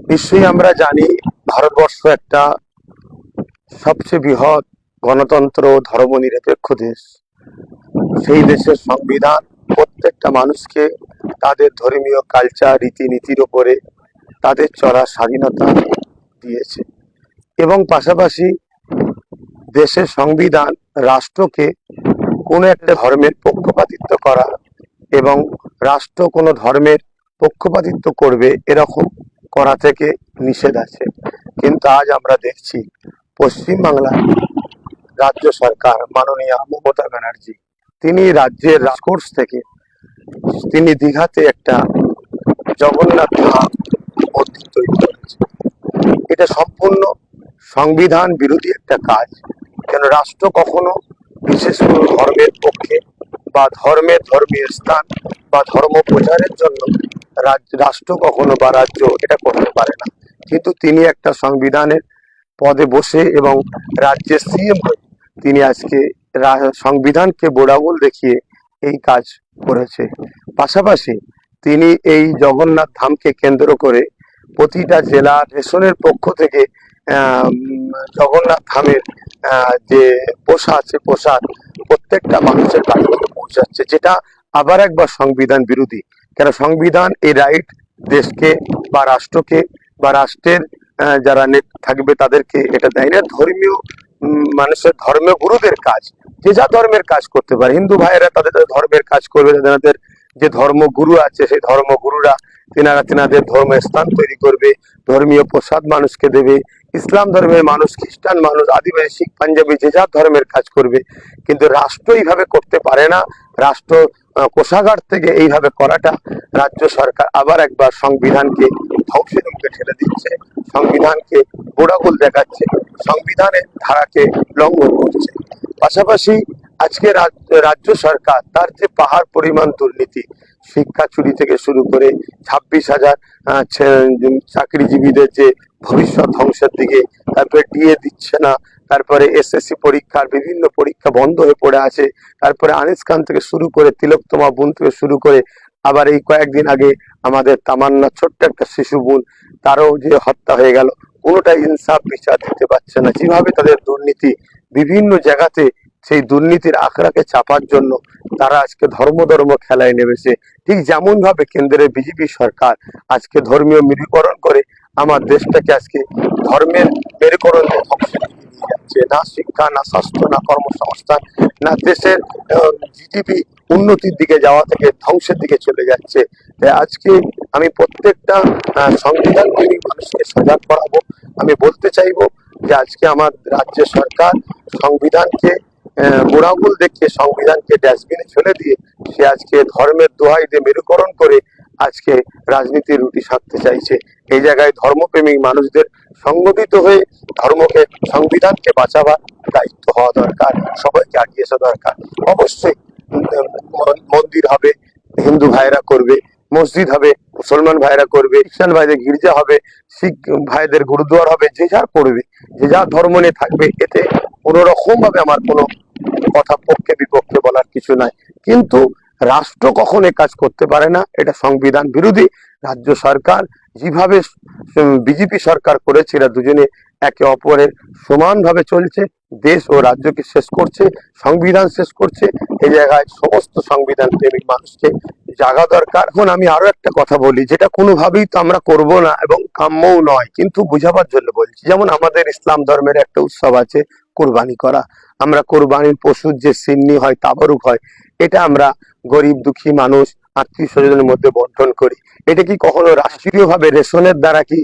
নিশ্চয়ই আমরা জানি, ভারতবর্ষ একটা সবচেয়ে বৃহৎ গণতন্ত্র ও ধর্মনিরপেক্ষ দেশ। সেই দেশের সংবিধান প্রত্যেকটা মানুষকে তাদের ধর্মীয় কালচার, রীতিনীতির উপরে তাদের চলার স্বাধীনতা দিয়েছে, এবং পাশাপাশি দেশের সংবিধান রাষ্ট্রকে কোনো একটা ধর্মের পক্ষপাতিত্ব করা এবং রাষ্ট্র কোনো ধর্মের পক্ষপাতিত্ব করবে এরকম করা থেকে নিষেধ আছে। কিন্তু আজ আমরা দেখছি পশ্চিমবাংলার রাজ্য সরকার, মাননীয় মমতা ব্যানার্জি, তিনি রাজ্যের রাজকোষ থেকে তিনি দীঘাতে একটা জগন্নাথ ধাম মন্দির তৈরি করেছে। এটা সম্পূর্ণ সংবিধান বিরোধী একটা কাজ। কেন রাষ্ট্র কখনো বিশেষ কোনো ধর্মের পক্ষে বা ধর্মীয় স্থান বা ধর্ম প্রচারের জন্য রাষ্ট্র কখনো বা রাজ্য এটা করতে পারে না। কিন্তু তিনি একটা সংবিধানের পদে বসে এবং রাজ্যের সিএম হয়ে তিনি আজকে সংবিধানকে বোড়াগুল দেখিয়ে এই কাজ করেছে। পাশাপাশি তিনি এই জগন্নাথ ধামকে কেন্দ্র করে প্রতিটা জেলা রেশনের পক্ষ থেকে জগন্নাথ ধামের যে পোশাক প্রত্যেকটা মানুষের বাড়ি পৌঁছাচ্ছে, যেটা আবার একবার সংবিধান বিরোধী। কেন সংবিধান এই রাইট দেশকে বা রাষ্ট্রকে বা রাষ্ট্রের যারা থাকবে তাদেরকে এটা দেয় না। ধর্মীয় মানুষের ধর্মীয় গুরুদের কাজ, যে যা ধর্মের কাজ করতে পারে। হিন্দু ভাইয়েরা তাদের ধর্মের কাজ করবে, তাদের যে ধর্মগুরু আছে সেই ধর্মগুরুরা তেনাদের ধর্মের স্থান তৈরি করবে, ধর্মীয় প্রসাদ মানুষকে দেবে। ইসলাম ধর্মের মানুষ, খ্রিস্টান মানুষ, আদিবাসী, শিখ, পাঞ্জাবি যে যা ধর্মের কাজ করবে। কিন্তু রাষ্ট্র এইভাবে করতে পারে না। রাষ্ট্র কোষাগার থেকে এইভাবে করাটা রাজ্য সরকার আবার একবার সংবিধানকে ধ্বংসের মুখে ঠেলে দিচ্ছে, সংবিধানকে গোড়াগুল দেখাচ্ছে, সংবিধানের ধারাকে লঙ্ঘন করছে। পাশাপাশি আজকে রাজ্য সরকার তার যে পাহাড় পরিমাণ দুর্নীতি, শিক্ষা চুরি থেকে শুরু করে 26,000 চাকরিজীবীদের যে ভবিষ্যৎ ধ্বংসের দিকে, তারপরে ডিএ দিচ্ছে না, তারপরে এসএসসি পরীক্ষার বিভিন্ন পরীক্ষা বন্ধ হয়ে পড়ে আছে, তারপরে আনিস খান থেকে শুরু করে তিলোত্তমা বোন থেকে শুরু করে আবার এই কয়েকদিন আগে আমাদের তামান্না ছোট্ট একটা শিশু বোন, তারও যে হত্যা হয়ে গেল, কোনোটাই ইনসাফ বিচার দিতে পারছে না। যেভাবে তাদের দুর্নীতি বিভিন্ন জায়গাতে, সেই দুর্নীতির আখড়াকে চাপার জন্য তারা আজকে ধর্ম খেলায় নেমেছে। ঠিক যেমন ভাবে কেন্দ্রের বিজেপি সরকার আজকে ধর্মীয় মেরুকরণ করে আমার দেশটাকে আজকে ধর্মের মেরুকরণ ধ্বংসের দিকে নিয়ে যাচ্ছে। না শিক্ষা, না স্বাস্থ্য, না কর্মসংস্থান, না দেশের জিডিপি উন্নতির দিকে যাওয়া থেকে ধ্বংসের দিকে চলে যাচ্ছে। তাই আজকে আমি প্রত্যেকটা সংবিধান প্রেমী মানুষকে সজাগ করাবো। আমি বলতে চাইবো যে আজকে আমার রাজ্য সরকার সংবিধানকে গোড়াগুল দেখিয়ে, সংবিধানকে ডাস্টবিনে ফেলে দিয়ে সে আজকে ধর্মের দোহাই দিয়ে মেরুকরণ করে আজকে রাজনীতির রুটি সাধতে চাইছে। এই জায়গায় ধর্মপ্রেমিক মানুষদের সংগঠিত হয়ে ধর্মকে, সংবিধানকে বাঁচাবার দায়িত্ব হওয়া দরকার, সবাইকে আগিয়ে আসা দরকার। অবশ্যই মন্দির হবে, হিন্দু ভাইরা করবে, মসজিদ হবে, মুসলমান ভাইরা করবে, খ্রিস্টান ভাইদের গির্জা হবে, শিখ ভাইদের গুরুদুয়ার হবে, যে যা করবে, যে যা ধর্ম নিয়ে থাকবে, এতে কোন রকম ভাবে আমার কোনো কথা পক্ষে বিপক্ষে বলার কিছু নাই। কিন্তু রাষ্ট্র কখনো কাজ করতে পারে না, এটা সংবিধান বিরোধী। রাজ্য সরকার যেভাবে বিজেপি সরকার করেছে, এরা দুজনে একে অপরের সমানভাবে চলছে, দেশ ও রাজ্যকে শেষ করছে, সংবিধান শেষ করছে। এই জায়গায় সমস্ত সংবিধান প্রেমিক মানুষকে জাগা দরকার। এখন আমি আরো একটা কথা বলি, যেটা কোনোভাবেই তো আমরা করব না এবং কাম্যও নয়, কিন্তু বুঝাবার জন্য বলছি। যেমন আমাদের ইসলাম ধর্মের একটা উৎসব আছে কোরবানি করা। আমরা কোরবানির পশুর যে সিন্নি হয়, তাবারুক হয়, এটা আমরা গরিব দুঃখী মানুষ, আত্মীয় স্বজনের মধ্যে বন্টন করি। এটা কি কখনো রাষ্ট্রীয়ভাবে রেশনের দ্বারা কি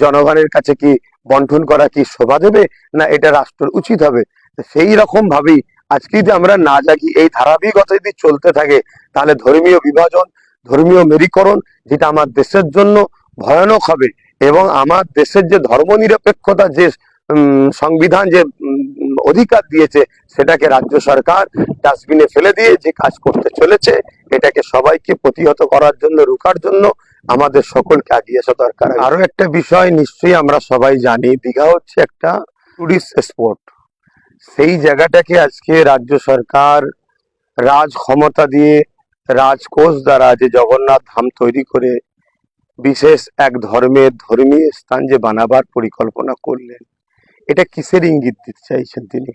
জনগণের কাছে কি বন্টন করা কি শোভা দেবে? না এটা রাষ্ট্রের উচিত হবে? সেই রকম ভাবেই আজকে যদি আমরা না জাগি, এই ধারাবাহিকতা যদি চলতে থাকে, তাহলে ধর্মীয় বিভাজন, ধর্মীয় মেরুকরণ, যেটা আমার দেশের জন্য ভয়ানক হবে। এবং আমার দেশের যে ধর্মনিরপেক্ষতা, যে সংবিধান যে অধিকার দিয়েছে, সেটাকে রাজ্য সরকার ডাস্টবিনে ফেলে দিয়ে যে কাজ করতে চলেছে, এটাকে সবাইকে প্রতিহত করার জন্য, রুখার জন্য আমাদের সকলকে এগিয়ে আসা দরকার। আরো একটা বিষয় নিশ্চয়ই আমরা সবাই জানি, দীঘা হচ্ছে একটা টুরিস্ট স্পট। সেই জায়গাটাকে আজকে রাজ্য সরকার রাজ ক্ষমতা দিয়ে, রাজকোষ দ্বারা যে জগন্নাথ ধাম তৈরি করে বিশেষ এক ধর্মীয় স্থান যে বানাবার পরিকল্পনা করলেন, এটা কিসের ইঙ্গিত দিতে চাইছেন তিনি?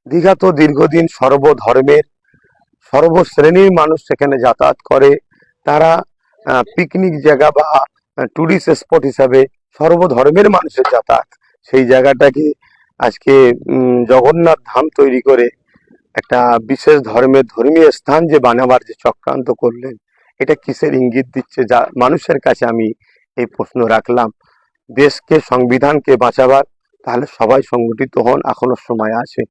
দীঘা তো দীর্ঘদিন সর্বধর্মের, সর্বশ্রেণীর মানুষ সেখানে যাতায়াত করে। তারা পিকনিক জায়গা বা টুরিস্ট স্পট হিসাবে সর্বধর্মের মানুষের যাতায়াত। সেই জায়গাটাকে আজকে জগন্নাথ ধাম তৈরি করে একটা বিশেষ ধর্মীয় স্থান যে বানাবার যে চক্রান্ত করলেন, এটা কিসের ইঙ্গিত দিচ্ছে? যা মানুষের কাছে আমি এই প্রশ্ন রাখলাম। দেশকে, সংবিধানকে বাঁচাবার, তাহলে সবাই সংগঠিত হন, এখনো সময় আছে।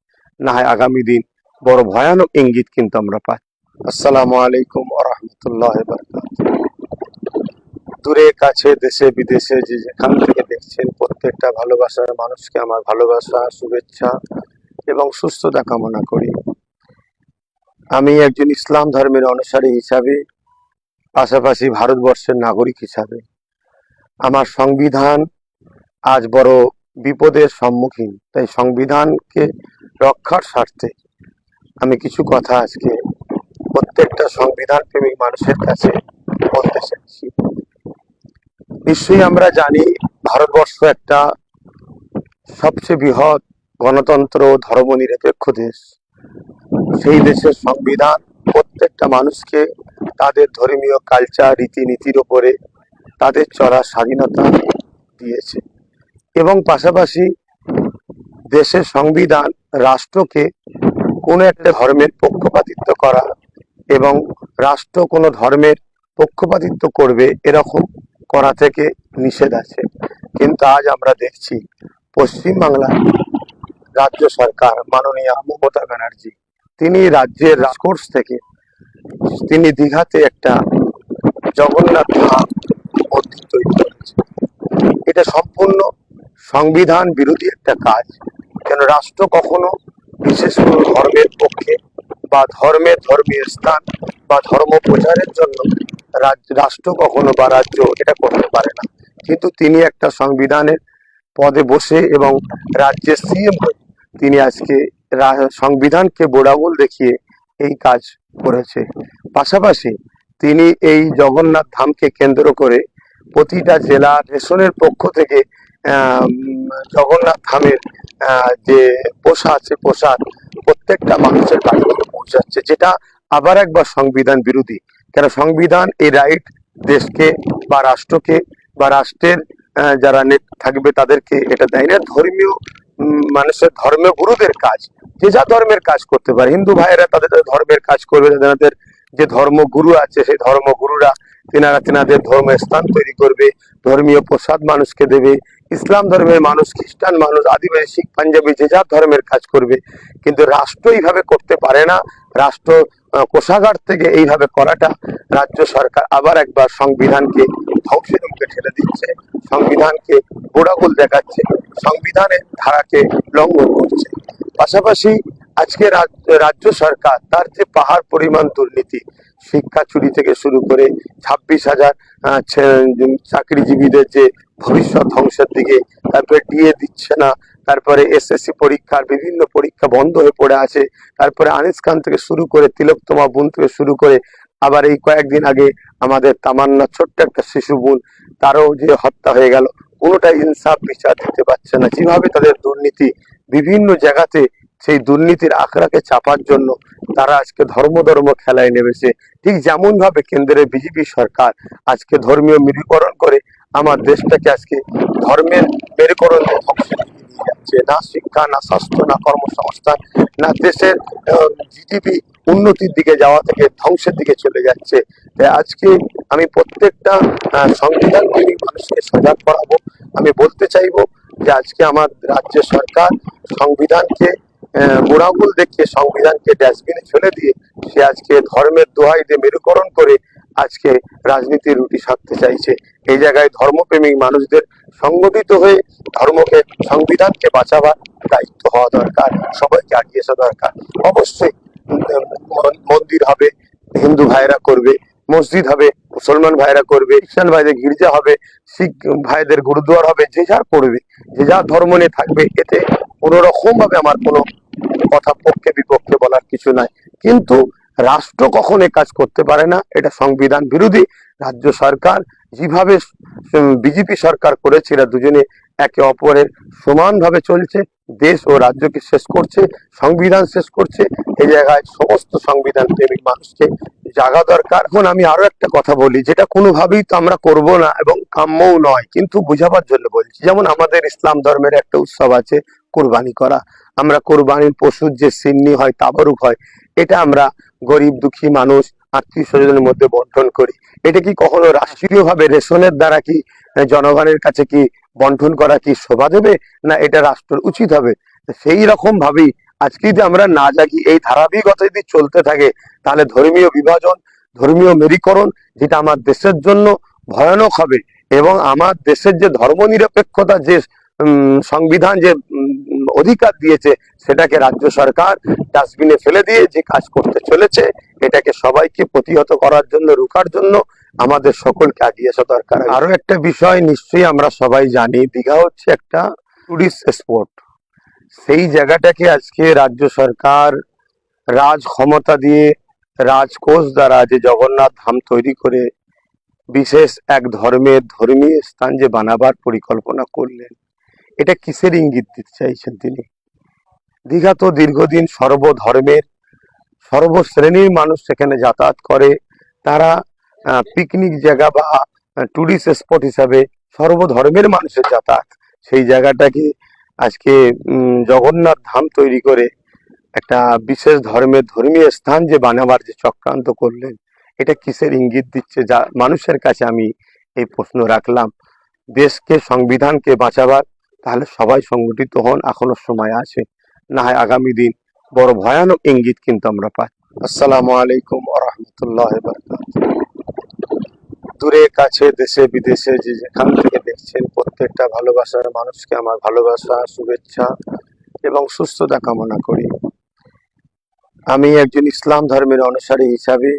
না হয় আগামী দিন বড় ভয়ানক ইঙ্গিত কিন্তু আমরা পাই। আসসালামু আলাইকুম ওয়া রাহমাতুল্লাহি ওয়া বারাকাতুহু। দূরে কাছে, দেশে বিদেশে যে যেখান থেকে দেখছেন, প্রত্যেকটা ভালোবাসার মানুষকে আমার ভালোবাসা, শুভেচ্ছা এবং সুস্থতা কামনা করি। আমি একজন ইসলাম ধর্মের অনুসারী হিসাবে, পাশাপাশি ভারতবর্ষের নাগরিক হিসাবে, আমার সংবিধান আজ বড় বিপদের সম্মুখীন। তাই সংবিধানকে রক্ষার স্বার্থে আমি কিছু কথা আজকে প্রত্যেকটা সংবিধান প্রেমিক মানুষের কাছে বলতে চাইছি। নিশ্চয়ই আমরা জানি, ভারতবর্ষ একটা সবচেয়ে বৃহৎ গণতন্ত্র, ধর্মনিরপেক্ষ দেশ। সেই দেশের সংবিধান প্রত্যেকটা মানুষকে তাদের ধর্মীয় কালচার, রীতিনীতির উপরে তাদের চলার স্বাধীনতা দিয়েছে। এবং পাশাপাশি দেশের সংবিধান রাষ্ট্রকে কোনো একটা ধর্মের পক্ষপাতিত্ব করা এবং রাষ্ট্র কোনো ধর্মের পক্ষপাতিত্ব করবে এরকম করা থেকে নিষেধ আছে। কিন্তু আজ আমরা দেখছি পশ্চিমবাংলার রাজ্য সরকার, মাননীয় মমতা ব্যানার্জি, তিনি রাজ্যের রাজকোষ থেকে তিনি দীঘাতে একটা জগন্নাথ ধাম মন্দির তৈরি করেছে। এটা সম্পূর্ণ সংবিধান বিরোধী একটা কাজ। কেন রাষ্ট্র কখনো বিশেষ কোনো ধর্মের পক্ষে বা ধর্মীয় স্থান বা ধর্ম প্রচারের জন্য রাষ্ট্র কখনো বা রাজ্য এটা করতে পারে না। কিন্তু তিনি একটা সংবিধানের পদে বসে এবং রাজ্যের সিএম হয়ে তিনি আজকে সংবিধানকে বোড়াগুল দেখিয়ে এই কাজ করেছে। পাশাপাশি তিনি এই জগন্নাথ ধামকে কেন্দ্র করে প্রতিটা জেলা রেশনের পক্ষ থেকে জগন্নাথ ধামের যে প্রসাদ প্রত্যেকটা মানুষের বাড়ি পৌঁছাচ্ছে, যেটা আবার একবার সংবিধান বিরোধী। কেন সংবিধান এই রাইট দেশকে বা রাষ্ট্রকে বা রাষ্ট্রের যারা থাকবে তাদেরকে এটা দেয় না। ধর্মীয় মানুষের ধর্মীয় গুরুদের কাজ, যে যা ধর্মের কাজ করতে পারে। হিন্দু ভাইয়েরা তাদের ধর্মের কাজ করবে, তাদের যে ধর্মগুরু আছে সেই ধর্মগুরুরা তেনাদের ধর্মের স্থান তৈরি করবে, ধর্মীয় প্রসাদ মানুষকে দেবে। ইসলাম ধর্মের মানুষ, খ্রিস্টান মানুষ, আদিবাসী, শিখ, পাঞ্জাবি যে যা ধর্মের কাজ করবে। কিন্তু রাষ্ট্র এইভাবে করতে পারে না। রাষ্ট্র কোষাগার থেকে এইভাবে করাটা রাজ্য সরকার আবার একবার সংবিধানকে ধ্বংসের মুখে ঠেলে দিচ্ছে, সংবিধানকে বোড়াগুল দেখাচ্ছে, সংবিধানের ধারাকে লঙ্ঘন করছে। পাশাপাশি আজকে রাজ্য সরকার তার যে পাহাড় পরিমাণ দুর্নীতি, শিক্ষা চুরি থেকে শুরু করে 26,000 চাকরিজীবীদের যে ভবিষ্যৎ ধ্বংসের দিকে, তারপরে ডিএ দিচ্ছে না, তারপরে এসএসসি পরীক্ষার বিভিন্ন পরীক্ষা বন্ধ হয়ে পড়ে আছে, তারপরে আনিস খান থেকে শুরু করে তিলোত্তমা বোন থেকে শুরু করে আবার এই কয়েকদিন আগে আমাদের তামান্না ছোট্ট একটা শিশু বোন, তারও যে হত্যা হয়ে গেল, কোনোটাই ইনসাফ বিচার দিতে পারছে না। যেভাবে তাদের দুর্নীতি বিভিন্ন জায়গাতে, সেই দুর্নীতির আখড়াকে চাপার জন্য তারা আজকে ধর্ম খেলায় নেমেছে। ঠিক যেমন ভাবে কেন্দ্রের বিজেপি সরকার আজকে ধর্মীয় মেরুকরণ করে আমার দেশটাকে আজকে ধর্মের মেরুকরণে ধ্বংসের দিকে নিয়ে যাচ্ছে। না শিক্ষা, না স্বাস্থ্য, না কর্মসংস্থান, না দেশের জিডিপি উন্নতির দিকে যাওয়া থেকে ধ্বংসের দিকে চলে যাচ্ছে। তাই আজকে আমি প্রত্যেকটা সংবিধান প্রেমী মানুষকে সজাগ করাবো। আমি বলতে চাইবো যে আজকে আমার রাজ্য সরকার সংবিধানকে গোড়ামূল দেখিয়ে সংবিধানকে ডাস্টবিনে ফেলে দিয়ে সে আজকে ধর্মের দোহাই দিয়ে মেরুকরণ করে আজকে রাজনীতির রুটি সাধতে চাইছে। এই জায়গায় ধর্মপ্রেমিক মানুষদের সংগঠিত হয়ে ধর্মকে, সংবিধানকে বাঁচাবার দায়িত্ব হওয়া দরকার, সবাইকে আগিয়ে আসা দরকার। অবশ্যই মন্দির হবে, হিন্দু ভাইরা করবে, মসজিদ হবে, মুসলমান ভাইরা করবে, খ্রিস্টান ভাইদের গির্জা হবে, শিখ ভাইদের গুরুদুয়ার হবে, যে যা করবে, যে যা ধর্ম নিয়ে থাকবে, এতে কোনো রকম ভাবে আমার কোনো কথা পক্ষে বিপক্ষে বলার কিছু নাই। কিন্তু রাষ্ট্র কখনো কাজ করতে পারে না, এটা সংবিধান বিরোধী। রাজ্য সরকার যেভাবে বিজেপি সরকার করেছে, এরা দুজনে একে অপরের সমানভাবে চলছে, দেশ ও রাজ্যকে শেষ করছে, সংবিধান শেষ করছে। এই জায়গায় সমস্ত সংবিধান প্রেমিক মানুষকে জাগা দরকার। এখন আমি আরো একটা কথা বলি, যেটা কোনোভাবেই তো আমরা করব না এবং কাম্যও নয়, কিন্তু বুঝাবার জন্য বলছি। যেমন আমাদের ইসলাম ধর্মের একটা উৎসব আছে কোরবানি করা। আমরা কোরবানির পশুর যে সিন্নি হয়, তাবারুক হয়, এটা আমরা গরিব দুঃখী মানুষ, আত্মীয় স্বজনের মধ্যে বন্টন করি। এটা কি কখনো রাষ্ট্রীয় ভাবে রেশনের দ্বারা কি জনগণের কাছে কি বন্টন করা কি শোভা দেবে? না, এটা রাষ্ট্রের উচিত হবে। সেই রকম ভাবেই আজকে যদি আমরা না জাগি, এই ধারাবাহিকতা যদি চলতে থাকে, তাহলে ধর্মীয় বিভাজন, ধর্মীয় মেরুকরণ, যেটা আমার দেশের জন্য ভয়ানক হবে। এবং আমার দেশের যে ধর্মনিরপেক্ষতা, যে সংবিধান যে অধিকার দিয়েছে, সেটাকে রাজ্য সরকার ডাস্টবিনে ফেলে দিয়ে যে কাজ করতে চলেছে, এটাকে সবাইকে প্রতিহত করার জন্য, রুখার জন্য আমাদের সকলকে এগিয়ে আসা দরকার। আরো একটা বিষয় নিশ্চয়ই আমরা সবাই জানি, দীঘা হচ্ছে একটা টুরিস্ট স্পট। সেই জায়গাটাকে আজকে রাজ্য সরকার রাজ ক্ষমতা দিয়ে, রাজকোষ দ্বারা যে জগন্নাথ ধাম তৈরি করে বিশেষ এক ধর্মের ধর্মীয় স্থান যে বানাবার পরিকল্পনা করলেন, এটা কিসের ইঙ্গিত দিতে চাইছেন তিনি? দীঘা তো দীর্ঘদিন সর্বধর্মের, সর্বশ্রেণীর মানুষ সেখানে যাতায়াত করে। তারা পিকনিক জায়গা বা টুরিস্ট স্পট হিসাবে সর্বধর্মের মানুষের যাতায়াত। সেই জায়গাটাকে আজকে জগন্নাথ ধাম তৈরি করে একটা বিশেষ ধর্মের ধর্মীয় স্থান যে বানাবার যে চক্রান্ত করলেন, এটা কিসের ইঙ্গিত দিচ্ছে? যা মানুষের কাছে আমি এই প্রশ্ন রাখলাম। দেশকে, সংবিধানকে বাঁচাবার, তাহলে সবাই সংগঠিত হন, এখনো সময় আছে। না হয় আগামী দিন বড় ভয়ানক ইঙ্গিত কিন্তু আমরা পাই। আসসালামু আলাইকুম ওয়া রাহমাতুল্লাহি ওয়া বারাকাতুহু। দূরে কাছে, দেশে বিদেশে যে যেখান থেকে দেখছেন, প্রত্যেকটা ভালোবাসার মানুষকে আমার ভালোবাসা, শুভেচ্ছা এবং সুস্থতা কামনা করি। আমি একজন ইসলাম ধর্মের অনুসারী হিসাবে,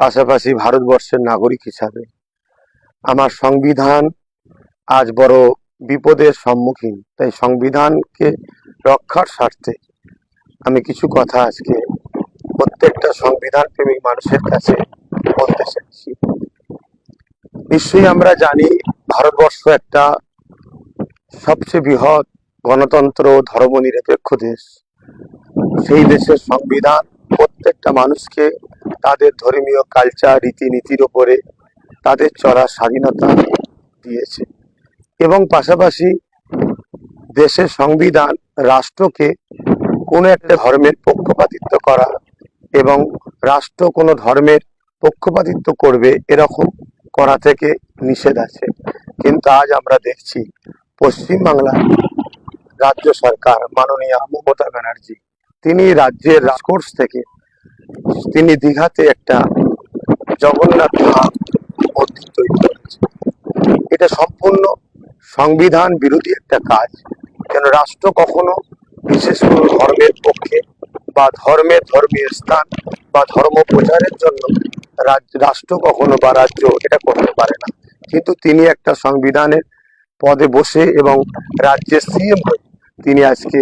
পাশাপাশি ভারতবর্ষের নাগরিক হিসাবে, আমার সংবিধান আজ বড় বিপদের সম্মুখীন। তাই সংবিধানকে রক্ষার স্বার্থে আমি কিছু কথা আজকে প্রত্যেকটা সংবিধান প্রেমিক মানুষের কাছে বলতে চাইছি। নিশ্চয়ই আমরা জানি, ভারতবর্ষ একটা সবচেয়ে বৃহৎ গণতন্ত্র, ধর্মনিরপেক্ষ দেশ। সেই দেশের সংবিধান প্রত্যেকটা মানুষকে তাদের ধর্মীয় কালচার, রীতিনীতির ওপরে তাদের চলার স্বাধীনতা দিয়েছে। এবং পাশাপাশি দেশের সংবিধান রাষ্ট্রকে কোনো একটা ধর্মের পক্ষপাতিত্ব করা এবং রাষ্ট্র কোনো ধর্মের পক্ষপাতিত্ব করবে এরকম করা থেকে নিষেধ আছে। কিন্তু আজ আমরা দেখছি পশ্চিমবাংলার রাজ্য সরকার, মাননীয় মমতা ব্যানার্জি, তিনি রাজ্যের রাজকোষ থেকে তিনি দীঘাতে একটা জগন্নাথ ধাম মন্দির তৈরি করেছে। এটা সম্পূর্ণ সংবিধান বিরোধী একটা কাজ। কেন রাষ্ট্র কখনো বিশেষ কোনো ধর্মের পক্ষে বা ধর্মের ধর্মীয় স্থান বা ধর্ম প্রচারের জন্য রাষ্ট্র কখনো বা রাজ্য এটা করতে পারে না। কিন্তু তিনি একটা সংবিধানের পদে বসে এবং রাজ্যের সিএম হয়ে তিনি আজকে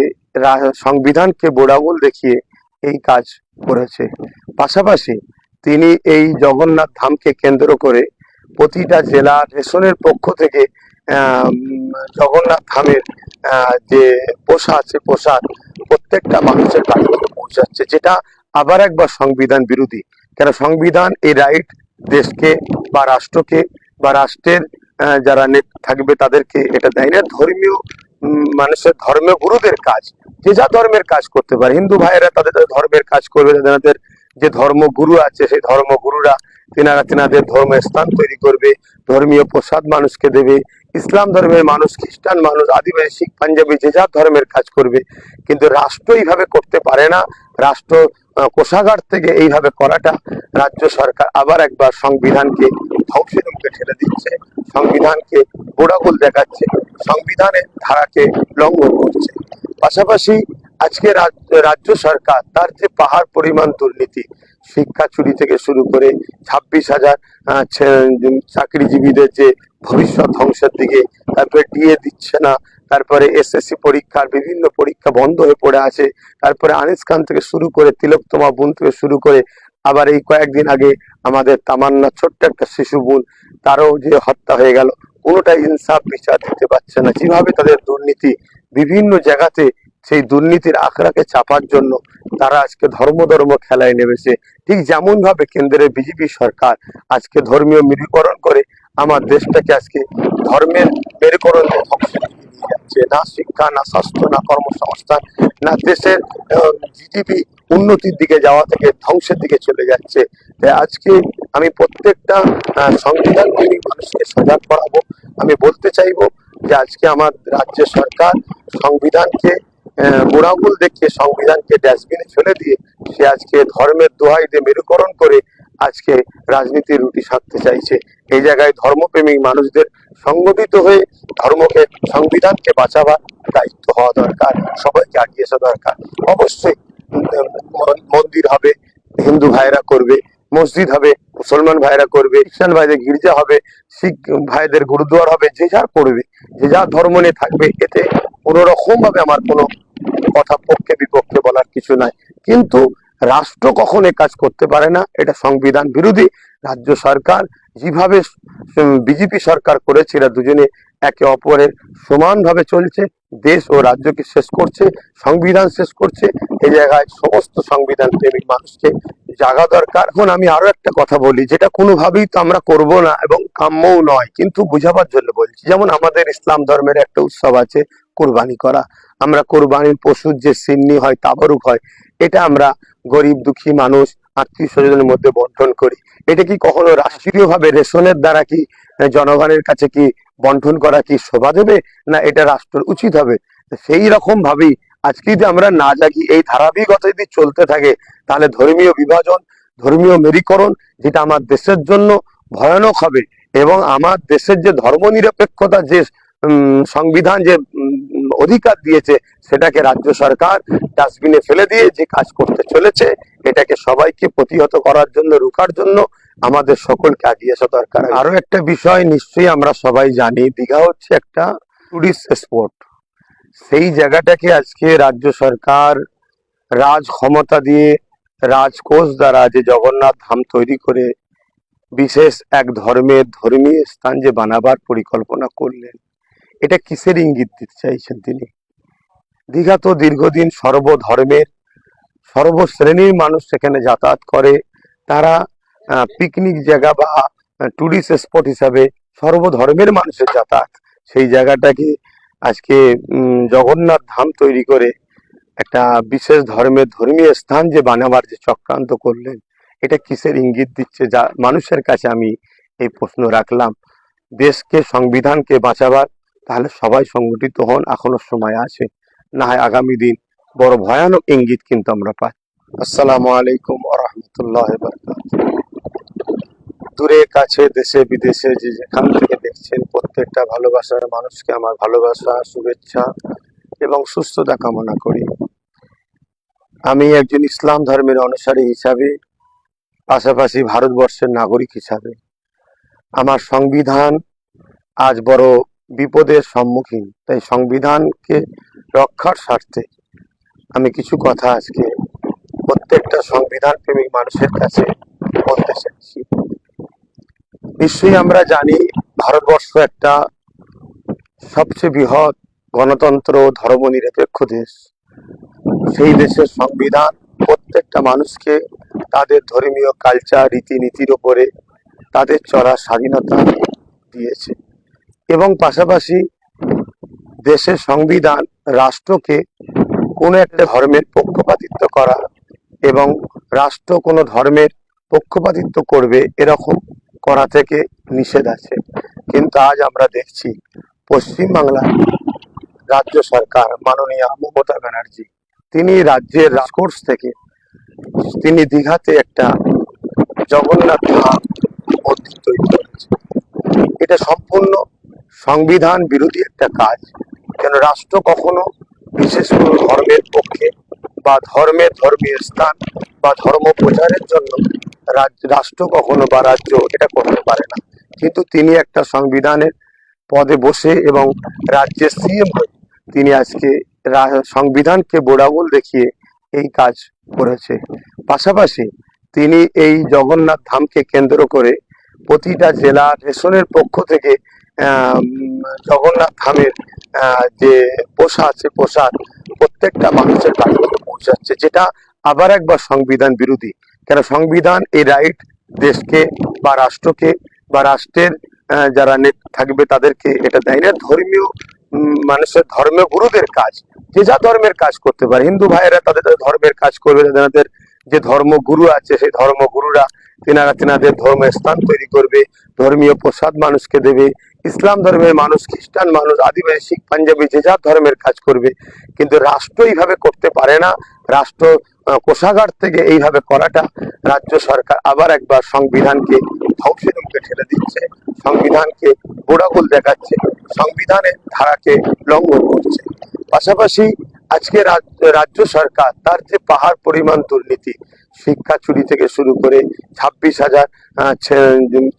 সংবিধানকে বোড়াগুল দেখিয়ে এই কাজ করেছে। পাশাপাশি তিনি এই জগন্নাথ ধামকে কেন্দ্র করে প্রতিটা জেলার রেশনের পক্ষ থেকে জগন্নাথ ধামের যে প্রসাদ, সে প্রসাদ প্রত্যেকটা মানুষের কাছে পৌঁছাচ্ছে, যেটা আবার একবার সংবিধান বিরোধী। কেন সংবিধান এই রাইট দেশকে বা রাষ্ট্রকে বা রাষ্ট্রের যারা নেট থাকবে তাদেরকে এটা দেয় না। ধর্মীয় মানুষের ধর্মীয় গুরুদের কাজ, যে যা ধর্মের কাজ করতে পারে। হিন্দু ভাইয়েরা তাদের ধর্মের কাজ করবে, তাদের যে ধর্মগুরু আছে সেই ধর্মগুরুরা তেনাদের ধর্মের স্থান তৈরি করবে, ধর্মীয় প্রসাদ মানুষকে দেবে। ইসলাম ধর্মের মানুষ, খ্রিস্টান মানুষ, আদিবাসী, শিখ, পাঞ্জাবি যে যা ধর্মের কাজ করবে। কিন্তু রাষ্ট্র এইভাবে করতে পারে না। রাষ্ট্র কোষাগার থেকে এইভাবে করাটা, রাজ্য সরকার আবার একবার সংবিধানকে ধ্বংসের মুখে ঠেলে দিচ্ছে, সংবিধানকে গোড়াগুল দেখাচ্ছে, সংবিধানের ধারাকে লঙ্ঘন করছে। পাশাপাশি আজকে রাজ্য সরকার তার যে পাহাড় পরিমাণ দুর্নীতি, শিক্ষা চুরি থেকে শুরু করে 26,000 চাকরিজীবীদের যে ভবিষ্যৎ ধ্বংসের দিকে, তারপরে ডিএ দিচ্ছে না, তারপরে এসএসসি পরীক্ষার বিভিন্ন পরীক্ষা বন্ধ হয়ে পড়ে আছে, তারপরে আনিস খান থেকে শুরু করে তিলোত্তমা বোন থেকে শুরু করে আবার এই কয়েকদিন আগে আমাদের তামান্না ছোট্ট একটা শিশু বোন, তারও যে হত্যা হয়ে গেল, কোনোটাই ইনসাফ বিচার দিতে পারছে না। যেভাবে তাদের দুর্নীতি বিভিন্ন জায়গাতে, সেই দুর্নীতির আখড়াকে চাপার জন্য তারা আজকে ধর্ম খেলায় নেমেছে। ঠিক যেমন ভাবে কেন্দ্রের বিজেপি সরকার আজকে ধর্মীয় মেরুকরণ করে আমার দেশটাকে আজকে ধর্মের মেরুকরণ নিয়ে যাচ্ছে। না শিক্ষা, না স্বাস্থ্য, না কর্মসংস্থান, না দেশের জিডিপি উন্নতির দিকে যাওয়া থেকে ধ্বংসের দিকে চলে যাচ্ছে। তাই আজকে আমি প্রত্যেকটা সংবিধান প্রেমী মানুষকে সজাগ করাবো। আমি বলতে চাইবো যে আজকে আমার রাজ্য সরকার সংবিধানকে গোড়াগুল দেখিয়ে, সংবিধানকে ডাস্টবিনে ফেলে দিয়ে সে আজকে ধর্মের দোহাই দিয়ে মেরুকরণ করে আজকে রাজনীতির রুটি সাধতে চাইছে। এই জায়গায় ধর্মপ্রেমিক মানুষদের সংগঠিত হয়ে ধর্মকে, সংবিধানকে বাঁচাবার দায়িত্ব হওয়া দরকার, সবাইকে আগিয়ে আসা দরকার। অবশ্যই মন্দির হবে, হিন্দু ভাইরা করবে, মসজিদ হবে, মুসলমান ভাইরা করবে, খ্রিস্টান ভাইদের গির্জা হবে, শিখ ভাইদের গুরুদুয়ার হবে, যে যা করবে, যে যা ধর্ম নিয়ে থাকবে, এতে কোনো রকম ভাবে আমার কোনো কথা পক্ষে বিপক্ষে বলার কিছু নাই। কিন্তু রাষ্ট্র কখন এ কাজ করতে পারে না, এটা সংবিধান বিরোধী। রাজ্য সরকার যেভাবে বিজেপি সরকার করেছে, এরা দুজনে একে অপরের সমানভাবে চলছে, দেশ ও রাজ্যকে শেষ করছে, সংবিধান শেষ করছে। এই জায়গায় সমস্ত সংবিধান প্রেমিক মানুষকে জাগা দরকার। এখন আমি আরো একটা কথা বলি, যেটা কোনোভাবেই তো আমরা করব না এবং কাম্যও নয়, কিন্তু বুঝাবার জন্য বলছি। যেমন আমাদের ইসলাম ধর্মের একটা উৎসব আছে কোরবানি করা। আমরা কোরবানির পশুর যে সিন্নি হয়, তাবারুক হয়, এটা আমরা গরিব দুঃখী মানুষ, আত্মীয় স্বজনের মধ্যে বন্টন করি। এটা কি কখনো রাষ্ট্রীয়ভাবে রেশনের দ্বারা কি জনগণের কাছে কি বন্টন করা কি শোভা দেবে? না, এটা রাষ্ট্রের উচিত হবে। সেই রকম ভাবেই আজকে যদি আমরা না জাগি, এই ধারাবাহিকতা যদি চলতে থাকে, তাহলে ধর্মীয় বিভাজন, ধর্মীয় মেরুকরণ, যেটা আমার দেশের জন্য ভয়ানক হবে। এবং আমার দেশের যে ধর্মনিরপেক্ষতা, যে সংবিধান যে অধিকার দিয়েছে, সেটাকে রাজ্য সরকার ডাস্টবিনে ফেলে দিয়ে যে কাজ করতে চলেছে, এটাকে সবাইকে প্রতিহত করার জন্য, রোখার জন্য আমাদের সকলকে এগিয়ে আসা দরকার। আরো একটা বিষয় নিশ্চয়ই আমরা সবাই জানি, দীঘা হচ্ছে একটা টুরিস্ট স্পট। সেই জায়গাটাকে আজকে রাজ্য সরকার রাজ ক্ষমতা দিয়ে, রাজকোষ দ্বারা যে জগন্নাথ ধাম তৈরি করে বিশেষ এক ধর্মের ধর্মীয় স্থান যে বানাবার পরিকল্পনা করলেন, এটা কিসের ইঙ্গিত দিতে চাইছেন তিনি? দীঘা তো দীর্ঘদিন সর্বধর্মের, সর্বশ্রেণীর মানুষ সেখানে যাতায়াত করে। তারা পিকনিক জায়গা বা টুরিস্ট স্পট হিসাবে সর্বধর্মের মানুষের যাতায়াত। সেই জায়গাটাকে আজকে জগন্নাথ ধাম তৈরি করে একটা বিশেষ ধর্মের ধর্মীয় স্থান যে বানাবার যে চক্রান্ত করলেন, এটা কিসের ইঙ্গিত দিচ্ছে? যা মানুষের কাছে আমি এই প্রশ্ন রাখলাম। দেশকে, সংবিধানকে বাঁচাবার, তাহলে সবাই সংগঠিত হন, এখনো সময় আছে। না হয় আগামী দিন বড় ভয়ানক ইঙ্গিত কিন্তু আমরা পাই। আসসালামু আলাইকুম ওয়া রাহমাতুল্লাহি ওয়া বারাকাতুহু। দূরে কাছে, দেশে বিদেশে যে যেখান থেকে দেখছেন, প্রত্যেকটা ভালোবাসার মানুষকে আমার ভালোবাসা, শুভেচ্ছা এবং সুস্থতা কামনা করি। আমি একজন ইসলাম ধর্মের অনুসারী হিসাবে, পাশাপাশি ভারতবর্ষের নাগরিক হিসাবে, আমার সংবিধান আজ বড় বিপদের সম্মুখীন। তাই সংবিধানকে রক্ষার স্বার্থে আমি কিছু কথা আজকে প্রত্যেকটা সংবিধান প্রেমিক মানুষের কাছে বলতে চাইছি। নিশ্চয়ই আমরা জানি, ভারতবর্ষ একটা সবচেয়ে বৃহৎ গণতন্ত্র, ধর্মনিরপেক্ষ দেশ। সেই দেশের সংবিধান প্রত্যেকটা মানুষকে তাদের ধর্মীয় কালচার, রীতিনীতির উপরে তাদের চলার স্বাধীনতা দিয়েছে। এবং পাশাপাশি দেশের সংবিধান রাষ্ট্রকে কোনো একটা ধর্মের পক্ষপাতিত্ব করা এবং রাষ্ট্র কোনো ধর্মের পক্ষপাতিত্ব করবে এরকম করা থেকে নিষেধ আছে। কিন্তু আজ আমরা দেখছি পশ্চিমবাংলার রাজ্য সরকার মাননীয় মমতা ব্যানার্জি তিনি রাজ্যের রাজকোট থেকে তিনি দীঘাতে একটা জগন্নাথ ধাম মন্দির তৈরি করেছে। এটা সম্পূর্ণ সংবিধান বিরোধী একটা কাজ। কেন রাষ্ট্র কখনো বিশেষ কোনো ধর্মের পক্ষে বা ধর্মীয় স্থান বা ধর্ম প্রচারের জন্য রাষ্ট্র কখনো বা রাজ্য এটা করতে পারে না। কিন্তু তিনি একটা সংবিধানের পদে বসে এবং রাজ্যের সিএম হয়ে তিনি আজকে সংবিধানকে বোড়াগুল দেখিয়ে এই কাজ করেছে। পাশাপাশি তিনি এই জগন্নাথ ধামকে কেন্দ্র করে প্রতিটা জেলা রেশনের পক্ষ থেকে জগন্নাথ ধামের যে প্রসাদ সে প্রসাদ প্রত্যেকটা মানুষের বাড়ি পৌঁছাচ্ছে, যেটা আবার একবার সংবিধান বিরোধী। কেন সংবিধান এই রাইট দেশকে বা রাষ্ট্রকে বা রাষ্ট্রের যারা থাকবে তাদেরকে এটা দেয় না। ধর্মীয় মানুষের ধর্মীয় গুরুদের কাজ, যে যা ধর্মের কাজ করতে পারে। হিন্দু ভাইয়েরা তাদের ধর্মের কাজ করবে, তাদের যে ধর্মগুরু আছে সেই ধর্মগুরুরা তেনাদের ধর্মের স্থান তৈরি করবে, ধর্মীয় প্রসাদ মানুষকে দেবে। ইসলাম ধর্মের মানুষ, খ্রিস্টান মানুষ, আদিবাসী, শিখ, পাঞ্জাবি যে যা ধর্মের কাজ করবে। কিন্তু রাষ্ট্র এইভাবে করতে পারে না। রাষ্ট্র কোষাগার থেকে এইভাবে করাটা রাজ্য সরকার আবার একবার সংবিধানকে ধ্বংসের মুখে ঠেলে দিচ্ছে, সংবিধানকে গোড়াগুল দেখাচ্ছে, সংবিধানের ধারাকে লঙ্ঘন করছে। পাশাপাশি আজকে রাজ্য সরকার তার যে পাহাড় পরিমাণ দুর্নীতি, শিক্ষা চুরি থেকে শুরু করে 26,000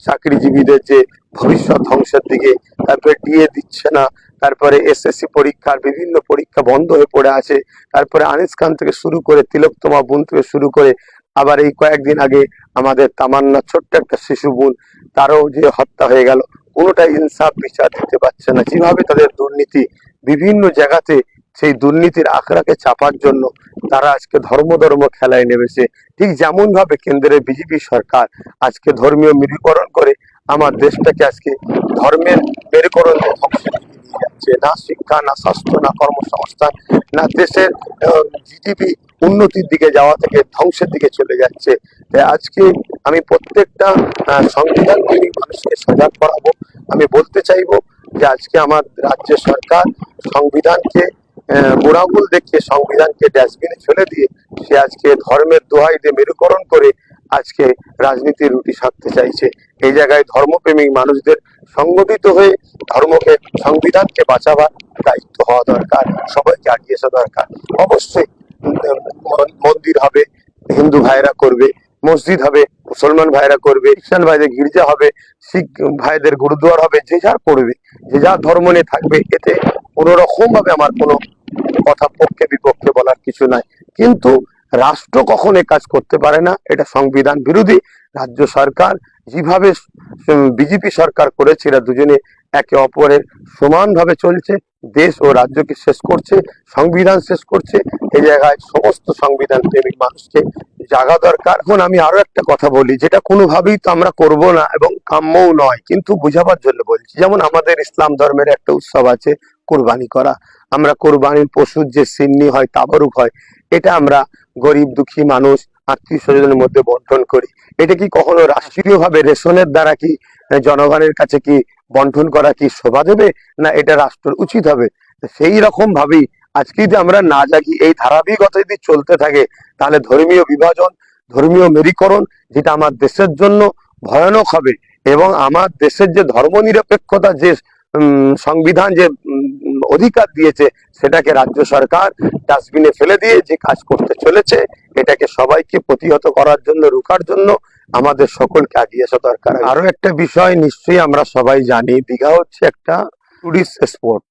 চাকরিজীবীদের যে ভবিষ্যৎ ধ্বংসের দিকে, তারপরে ডিএ দিচ্ছে না, তারপরে এসএসসি পরীক্ষার বিভিন্ন পরীক্ষা বন্ধ হয়ে পড়ে আছে, তারপরে আনিস খান থেকে শুরু করে তিলোত্তমা বোন থেকে শুরু করে আবার এই কয়েকদিন আগে আমাদের তামান্না ছোট্ট একটা শিশু বোন, তারও যে হত্যা হয়ে গেল, কোনোটাই ইনসাফ বিচার দিতে পারছে না। যেভাবে তাদের দুর্নীতি বিভিন্ন জায়গাতে, সেই দুর্নীতির আখড়াকে চাপার জন্য তারা আজকে ধর্ম খেলায় নেমেছে। ঠিক যেমন ভাবে কেন্দ্রের বিজেপি সরকার আজকে ধর্মীয় মেরুকরণ করে আমার দেশটাকে আজকে ধর্মের মেরুকরণ ধ্বংসের দিকে নিয়ে যাচ্ছে। না শিক্ষা, না স্বাস্থ্য, না কর্মসংস্থান, না দেশের জিডিপি উন্নতির দিকে যাওয়া থেকে ধ্বংসের দিকে চলে যাচ্ছে। তাই আজকে আমি প্রত্যেকটা সংবিধান প্রেমী মানুষকে সজাগ করাবো। আমি বলতে চাইবো যে আজকে আমার রাজ্য সরকার সংবিধানকে গোড়াগুল দেখিয়ে সংবিধানকে ডাস্টবিনে ফেলে দিয়ে সে আজকে ধর্মের দোহাই দিয়ে মেরুকরণ করে আজকে রাজনীতির রুটি সাধতে চাইছে। এই জায়গায় ধর্মপ্রেমিক মানুষদের সংগঠিত হয়ে ধর্মকে, সংবিধানকে বাঁচাবার দায়িত্ব হওয়া দরকার, সবাইকে আগিয়ে আসা দরকার। অবশ্যই মন্দির হবে, হিন্দু ভাইরা করবে, মসজিদ হবে, মুসলমান ভাইরা করবে, খ্রিস্টান ভাইদের গির্জা হবে, শিখ ভাইদের গুরুদুয়ার হবে, যে যা করবে, যে যা ধর্ম নিয়ে থাকবে, এতে কোনো রকম ভাবে আমার কোনো কথা পক্ষে বিপক্ষে বলার কিছু নাই। কিন্তু রাষ্ট্র কখন এ কাজ করতে পারে না, এটা সংবিধান বিরোধী। রাজ্য সরকার যেভাবে বিজেপি সরকার করেছে, এরা দুজনে একে অপরের সমানভাবে চলছে, দেশ ও রাজ্যকে শেষ করছে, সংবিধান শেষ করছে। এই জায়গায় সমস্ত সংবিধান প্রেমিক মানুষকে জাগা দরকার। এখন আমি আরো একটা কথা বলি, যেটা কোনোভাবেই তো আমরা করব না এবং কাম্যও নয়, কিন্তু বুঝাবার জন্য বলছি। যেমন আমাদের ইসলাম ধর্মের একটা উৎসব আছে কোরবানি করা। আমরা কোরবানির পশুর যে সিন্নি হয়, তাবারুক হয়, এটা আমরা গরিব দুঃখী মানুষ, আত্মীয় স্বজনের মধ্যে বন্টন করি। এটা কি কখনো রাষ্ট্রীয়ভাবে রেশনের দ্বারা কি জনগণের কাছে কি বন্টন করা কি শোভা দেবে? না, এটা রাষ্ট্রের উচিত হবে। সেই রকম ভাবেই আজকে যদি আমরা না জাগি, এই ধারাবাহিকতা যদি চলতে থাকে, তাহলে ধর্মীয় বিভাজন, ধর্মীয় মেরুকরণ, যেটা আমার দেশের জন্য ভয়ানক হবে। এবং আমার দেশের যে ধর্মনিরপেক্ষতা, যে সংবিধান যে অধিকার দিয়েছে, সেটাকে রাজ্য সরকার ডাস্টবিনে ফেলে দিয়ে যে কাজ করতে চলেছে, এটাকে সবাইকে প্রতিহত করার জন্য, রোখার জন্য আমাদের সকলকে এগিয়ে আসা দরকার। আরো একটা বিষয় নিশ্চয়ই আমরা সবাই জানি, দীঘা হচ্ছে একটা টুরিস্ট স্পট।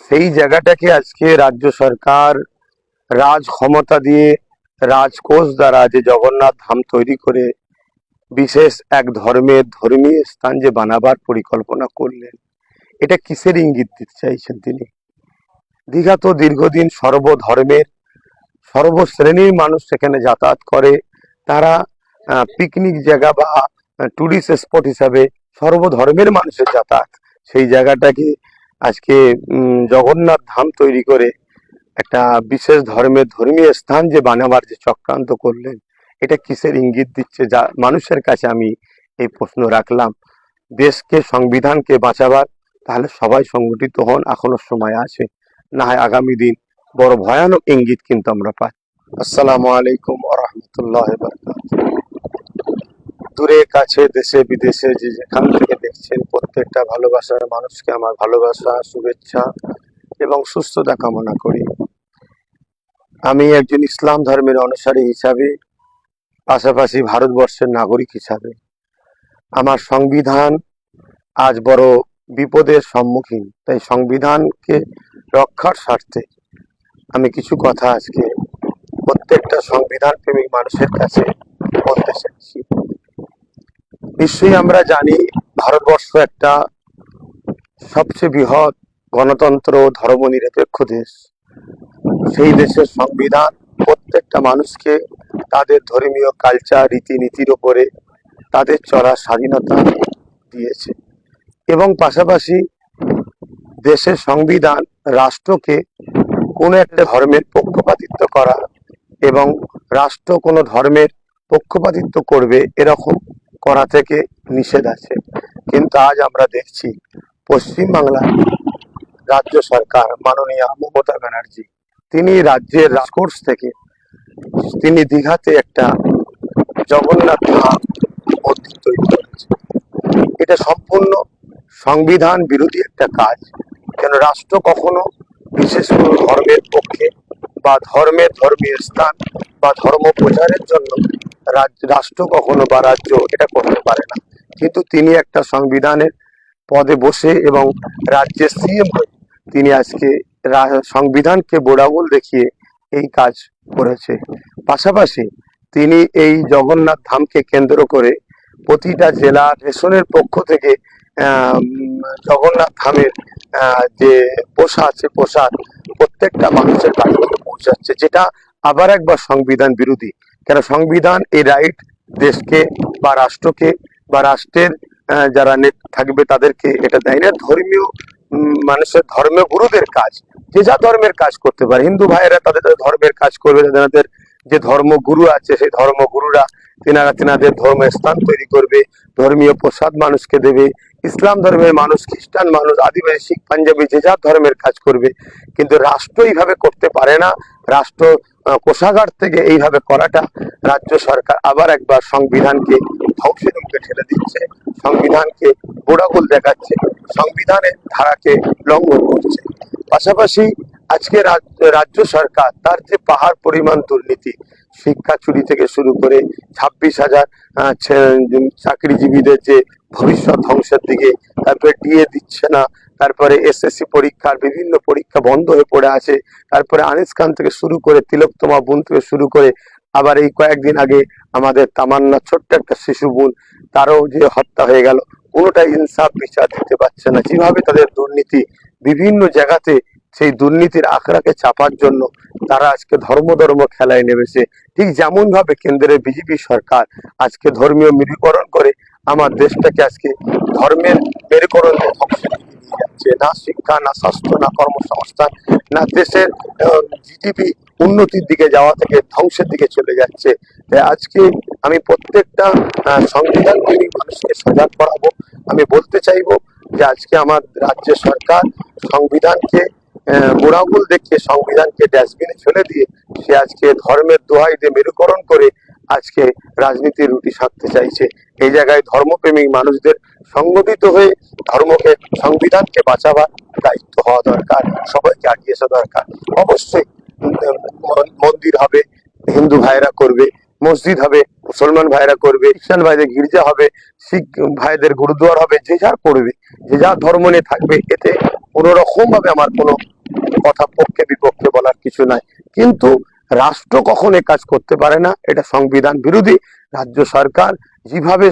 সেই জায়গাটাকে আজকে রাজ্য সরকার রাজ ক্ষমতা দিয়ে, রাজকোষ দ্বারা যে জগন্নাথ ধাম তৈরি করে বিশেষ এক ধর্মের ধর্মীয় স্থান যে বানাবার পরিকল্পনা করলেন, এটা কিসের ইঙ্গিত দিতে চাইছেন তিনি? দীঘা তো দীর্ঘদিন সর্বধর্মের, সর্বশ্রেণীর মানুষ সেখানে যাতায়াত করে। তারা পিকনিক জায়গা বা টুরিস্ট স্পট হিসাবে সর্বধর্মের মানুষের যাতায়াত। সেই জায়গাটাকে আজকে জগন্নাথ ধাম তৈরি করে একটা বিশেষ ধর্মীয় স্থান যে বানাবার যে চক্রান্ত করলেন, এটা কিসের ইঙ্গিত দিচ্ছে? যা মানুষের কাছে আমি এই প্রশ্ন রাখলাম। দেশকে, সংবিধানকে বাঁচাবার তাহলে সবাই সংগঠিত হন, এখনো সময় আছে, না হয় আগামী দিন বড় ভয়ানক ইঙ্গিত কিন্তু আমরা পাই। আসসালামু আলাইকুম ওয়া রাহমাতুল্লাহি ওয়া বারাকাতুহু। দূরে কাছে দেশে বিদেশে যে যেখান থেকে দেখছেন, প্রত্যেকটা ভালোবাসার মানুষকে আমার ভালোবাসা, শুভেচ্ছা এবং সুস্থতা কামনা করি। আমি একজন ইসলাম ধর্মের অনুসারী হিসাবে, পাশাপাশি ভারতবর্ষের নাগরিক হিসাবে, আমার সংবিধান আজ বড় বিপদের সম্মুখীন। তাই সংবিধানকে রক্ষার স্বার্থে আমি কিছু কথা আজকে প্রত্যেকটা সংবিধান প্রেমিক মানুষের কাছে বলতে চাইছি। নিশ্চয়ই আমরা জানি, ভারতবর্ষ একটা সবচেয়ে বৃহৎ গণতন্ত্র ও ধর্মনিরপেক্ষ দেশ। সেই দেশের সংবিধান প্রত্যেকটা মানুষকে তাদের ধর্মীয় কালচার, রীতিনীতির ওপরে তাদের চলার স্বাধীনতা দিয়েছে, এবং পাশাপাশি দেশের সংবিধান রাষ্ট্রকে কোনো একটা ধর্মের পক্ষপাতিত্ব করা এবং রাষ্ট্র কোনো ধর্মের পক্ষপাতিত্ব করবে এরকম করা থেকে নিষেধ আছে। কিন্তু আজ আমরা দেখছি পশ্চিমবাংলার রাজ্য সরকার, মাননীয় মমতা ব্যানার্জি, তিনি রাজ্যের রাজকোষ থেকে তিনি দীঘাতে একটা জগন্নাথ ধাম মন্দির তৈরি করেছে। এটা সম্পূর্ণ সংবিধান বিরোধী একটা কাজ। কেন রাষ্ট্র কখনো বিশেষ কোনো ধর্মের পক্ষে বা ধর্মীয় স্থান বা ধর্ম প্রচারের জন্য রাষ্ট্র কখনো বা রাজ্য এটা করতে পারে না। কিন্তু তিনি একটা সংবিধানের পদে বসে এবং রাজ্যের সিএম হয়ে তিনি আজকে সংবিধানকে বোড়াগুল দেখিয়ে এই কাজ করেছে। পাশাপাশি তিনি এই জগন্নাথ ধামকে কেন্দ্র করে প্রতিটা জেলা রেশনের পক্ষ থেকে জগন্নাথ ধামের যে প্রসাদ প্রত্যেকটা মানুষের কাছে পৌঁছাচ্ছে, যেটা আবার একবার সংবিধান বিরোধী। কেন সংবিধান এই রাইট দেশকে বা রাষ্ট্রকে বা রাষ্ট্রের যারা থাকবে তাদেরকে এটা দেয় না। ধর্মীয় মানুষের ধর্মীয় গুরুদের কাজ, যে যা ধর্মের কাজ করতে পারে। হিন্দু ভাইয়েরা তাদের ধর্মের কাজ করবে, তাদের যে ধর্মগুরু আছে সেই ধর্মগুরুরা তেনাদের ধর্মের স্থান তৈরি করবে, ধর্মীয় প্রসাদ মানুষকে দেবে। ইসলাম ধর্মের মানুষ, খ্রিস্টান মানুষ, আদিবাসী, শিখ, পাঞ্জাবি যে যা ধর্মের কাজ করবে। কিন্তু রাষ্ট্র এইভাবে করতে পারে না। রাষ্ট্র কোষাগার থেকে এইভাবে করাটা রাজ্য সরকার আবার একবার সংবিধানকে ধ্বংসের মুখে ঠেলে দিচ্ছে, সংবিধানকে গোড়াগুল দেখাচ্ছে, সংবিধানের ধারাকে লঙ্ঘন করছে। পাশাপাশি আজকে রাজ্য সরকার তার যে পাহাড় পরিমাণ দুর্নীতি, শিক্ষা চুরি থেকে শুরু করে 26,000 চাকরিজীবীদের যে ভবিষ্যৎ ধ্বংসের দিকে, তারপরে ডিএ দিচ্ছে না, তারপরে এসএসসি পরীক্ষার বিভিন্ন পরীক্ষা বন্ধ হয়ে পড়ে আছে, তারপরে আনিস খান থেকে শুরু করে তিলোত্তমা বোন থেকে শুরু করে আবার এই কয়েকদিন আগে আমাদের তামান্না ছোট্ট একটা শিশু বোন, তারও যে হত্যা হয়ে গেল, কোনোটাই ইনসাফ বিচার দিতে পারছে না। যেভাবে তাদের দুর্নীতি বিভিন্ন জায়গাতে, সেই দুর্নীতির আখড়াকে চাপার জন্য তারা আজকে ধর্ম খেলায় নেমেছে। ঠিক যেমন ভাবে কেন্দ্রের বিজেপি সরকার আজকে ধর্মীয় মেরুকরণ করে আমার দেশটাকে আজকে ধর্মের মেরুকরণ ধ্বংসের দিকে নিয়ে যাচ্ছে। না শিক্ষা, না স্বাস্থ্য, না কর্মসংস্থান, না দেশের জিডিপি উন্নতির দিকে যাওয়া থেকে ধ্বংসের দিকে চলে যাচ্ছে। তাই আজকে আমি প্রত্যেকটা সংবিধান প্রেমী মানুষকে সজাগ করাবো। আমি বলতে চাইবো যে আজকে আমার রাজ্য সরকার সংবিধানকে গোড়াগুল দেখিয়ে, সংবিধানকে ডাস্টবিনে ফেলে দিয়ে সে আজকে ধর্মের দোহাই দিয়ে মেরুকরণ করে আজকে রাজনীতির রুটি সাধতে চাইছে। এই জায়গায় ধর্মপ্রেমিক মানুষদের সংগঠিত হয়ে ধর্মকে, সংবিধানকে বাঁচাবার দায়িত্ব হওয়া দরকার, সবাইকে আগিয়ে আসা দরকার। অবশ্যই মন্দির হবে, হিন্দু ভাইরা করবে, মসজিদ হবে, মুসলমান ভাইরা করবে, খ্রিস্টান ভাইদের গির্জা হবে, শিখ ভাইদের গুরুদুয়ার হবে, যে যা করবে, যে যা ধর্ম নিয়ে থাকবে, এতে কোনো রকম ভাবে আমার কোনো কথা পক্ষে বিপক্ষে বলার কিছু নাই। কিন্তু রাষ্ট্র কখন এ কাজ করতে পারে না, এটা সংবিধান বিরোধী। রাজ্য সরকার যেভাবে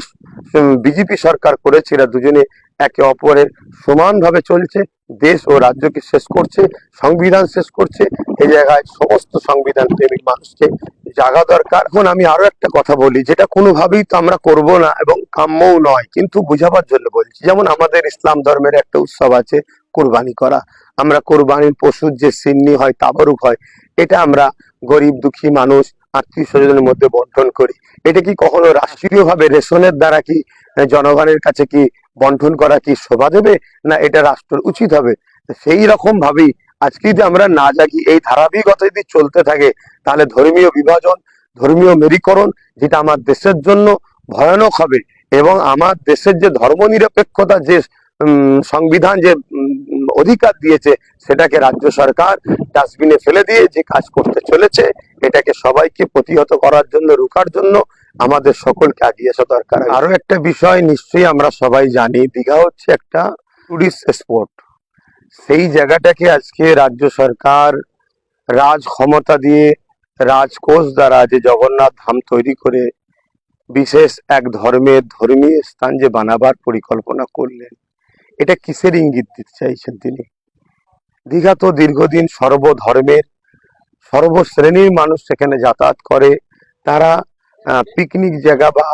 বিজেপি সরকার করেছে, এরা দুজনে একে অপরের সমানভাবে চলছে, দেশ ও রাজ্যকে শেষ করছে, সংবিধান শেষ করছে। এই জায়গায় সমস্ত সংবিধান প্রেমিক মানুষকে জাগা দরকার। এখন আমি আরো একটা কথা বলি, যেটা কোনোভাবেই তো আমরা করব না এবং কাম্যও নয়, কিন্তু বুঝাবার জন্য বলছি। যেমন আমাদের ইসলাম ধর্মের একটা উৎসব আছে কোরবানি করা। আমরা কোরবানির পশুর যে সিন্নি হয়, তাবারুক হয়, এটা আমরা গরিব দুঃখী মানুষ, আত্মীয় স্বজনের মধ্যে বন্টন করি। এটা কি কখনো রাষ্ট্রীয়ভাবে রেশনের দ্বারা কি জনগণের কাছে কি বন্টন করা কি শোভা দেবে? না এটা রাষ্ট্রের উচিত হবে? সেই রকম ভাবেই আজকে যদি আমরা না জাগি, এই ধারাবাহিকতা যদি চলতে থাকে, তাহলে ধর্মীয় বিভাজন, ধর্মীয় মেরুকরণ, যেটা আমার দেশের জন্য ভয়ানক হবে। এবং আমার দেশের যে ধর্মনিরপেক্ষতা, যে সংবিধান যে অধিকার দিয়েছে, সেটাকে রাজ্য সরকার ডাস্টবিনে ফেলে দিয়ে যে কাজ করতে চলেছে, এটাকে সবাইকে প্রতিহত করার জন্য, রোখার জন্য আমাদের সকলকে এগিয়ে আসা দরকার। আরো একটা বিষয় নিশ্চয়ই আমরা সবাই জানি, দীঘা হচ্ছে একটা টুরিস্ট স্পট। সেই জায়গাটাকে আজকে রাজ্য সরকার রাজ ক্ষমতা দিয়ে, রাজকোষ দ্বারা যে জগন্নাথ ধাম তৈরি করে বিশেষ এক ধর্মের ধর্মীয় স্থান যে বানাবার পরিকল্পনা করলেন, এটা কিসের ইঙ্গিত দিতে চাইছেন তিনি? দীঘা তো দীর্ঘদিন সর্বধর্মের, সর্বশ্রেণীর মানুষ সেখানে যাতায়াত করে। তারা পিকনিক জায়গা বা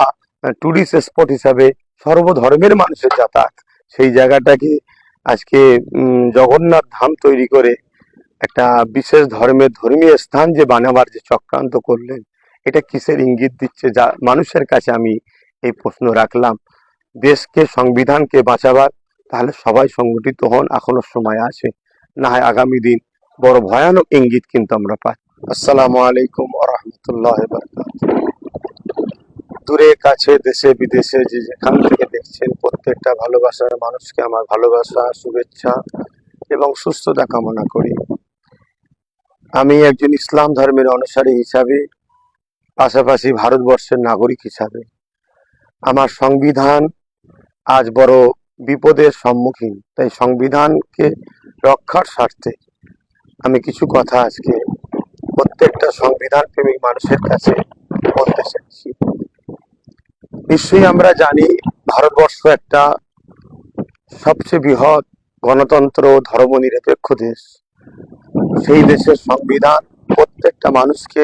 টুরিস্ট স্পট হিসাবে সর্বধর্মের মানুষের যাতায়াত। সেই জায়গাটাকে আজকে জগন্নাথ ধাম তৈরি করে একটা বিশেষ ধর্মের ধর্মীয় স্থান যে বানাবার যে চক্রান্ত করলেন, এটা কিসের ইঙ্গিত দিচ্ছে? যা মানুষের কাছে আমি এই প্রশ্ন রাখলাম। দেশকে, সংবিধানকে বাঁচাবার, তাহলে সবাই সংগঠিত হন, এখনো সময় আছে। না হয় আগামী দিন বড় ভয়ানক ইঙ্গিত কিন্তু আমরা পাই। আসসালামু আলাইকুম ওয়া রাহমাতুল্লাহি ওয়া বারাকাতুহু। দূরে কাছে, দেশে বিদেশে যে যেখান থেকে দেখছেন, প্রত্যেকটা ভালোবাসার মানুষকে আমার ভালোবাসা, শুভেচ্ছা এবং সুস্থতা কামনা করি। আমি একজন ইসলাম ধর্মের অনুসারী হিসাবে, পাশাপাশি ভারতবর্ষের নাগরিক হিসাবে, আমার সংবিধান আজ বড় বিপদের সম্মুখীন। তাই সংবিধানকে রক্ষার স্বার্থে আমি কিছু কথা আজকে প্রত্যেকটা সংবিধান প্রেমিক মানুষের কাছে বলতে চাইছি। নিশ্চয়ই আমরা জানি, ভারতবর্ষ একটা সবচেয়ে বৃহৎ গণতন্ত্র, ধর্মনিরপেক্ষ দেশ। সেই দেশের সংবিধান প্রত্যেকটা মানুষকে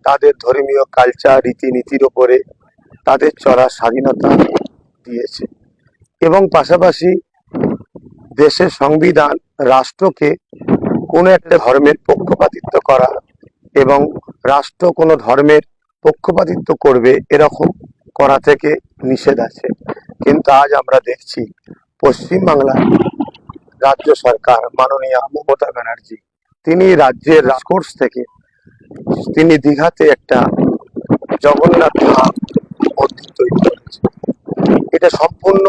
তাদের ধর্মীয় কালচার, রীতিনীতির উপরে তাদের চলার স্বাধীনতা দিয়েছে। এবং পাশাপাশি দেশের সংবিধান রাষ্ট্রকে কোনো একটা ধর্মের পক্ষপাতিত্ব করা এবং রাষ্ট্র কোনো ধর্মের পক্ষপাতিত্ব করবে এরকম করা থেকে নিষেধ আছে। কিন্তু আজ আমরা দেখছি পশ্চিমবাংলার রাজ্য সরকার, মাননীয় মমতা ব্যানার্জি, তিনি রাজ্যের রাজকোষ থেকে তিনি দীঘাতে একটা জগন্নাথ ধাম মন্দির তৈরি করেছে। এটা সম্পূর্ণ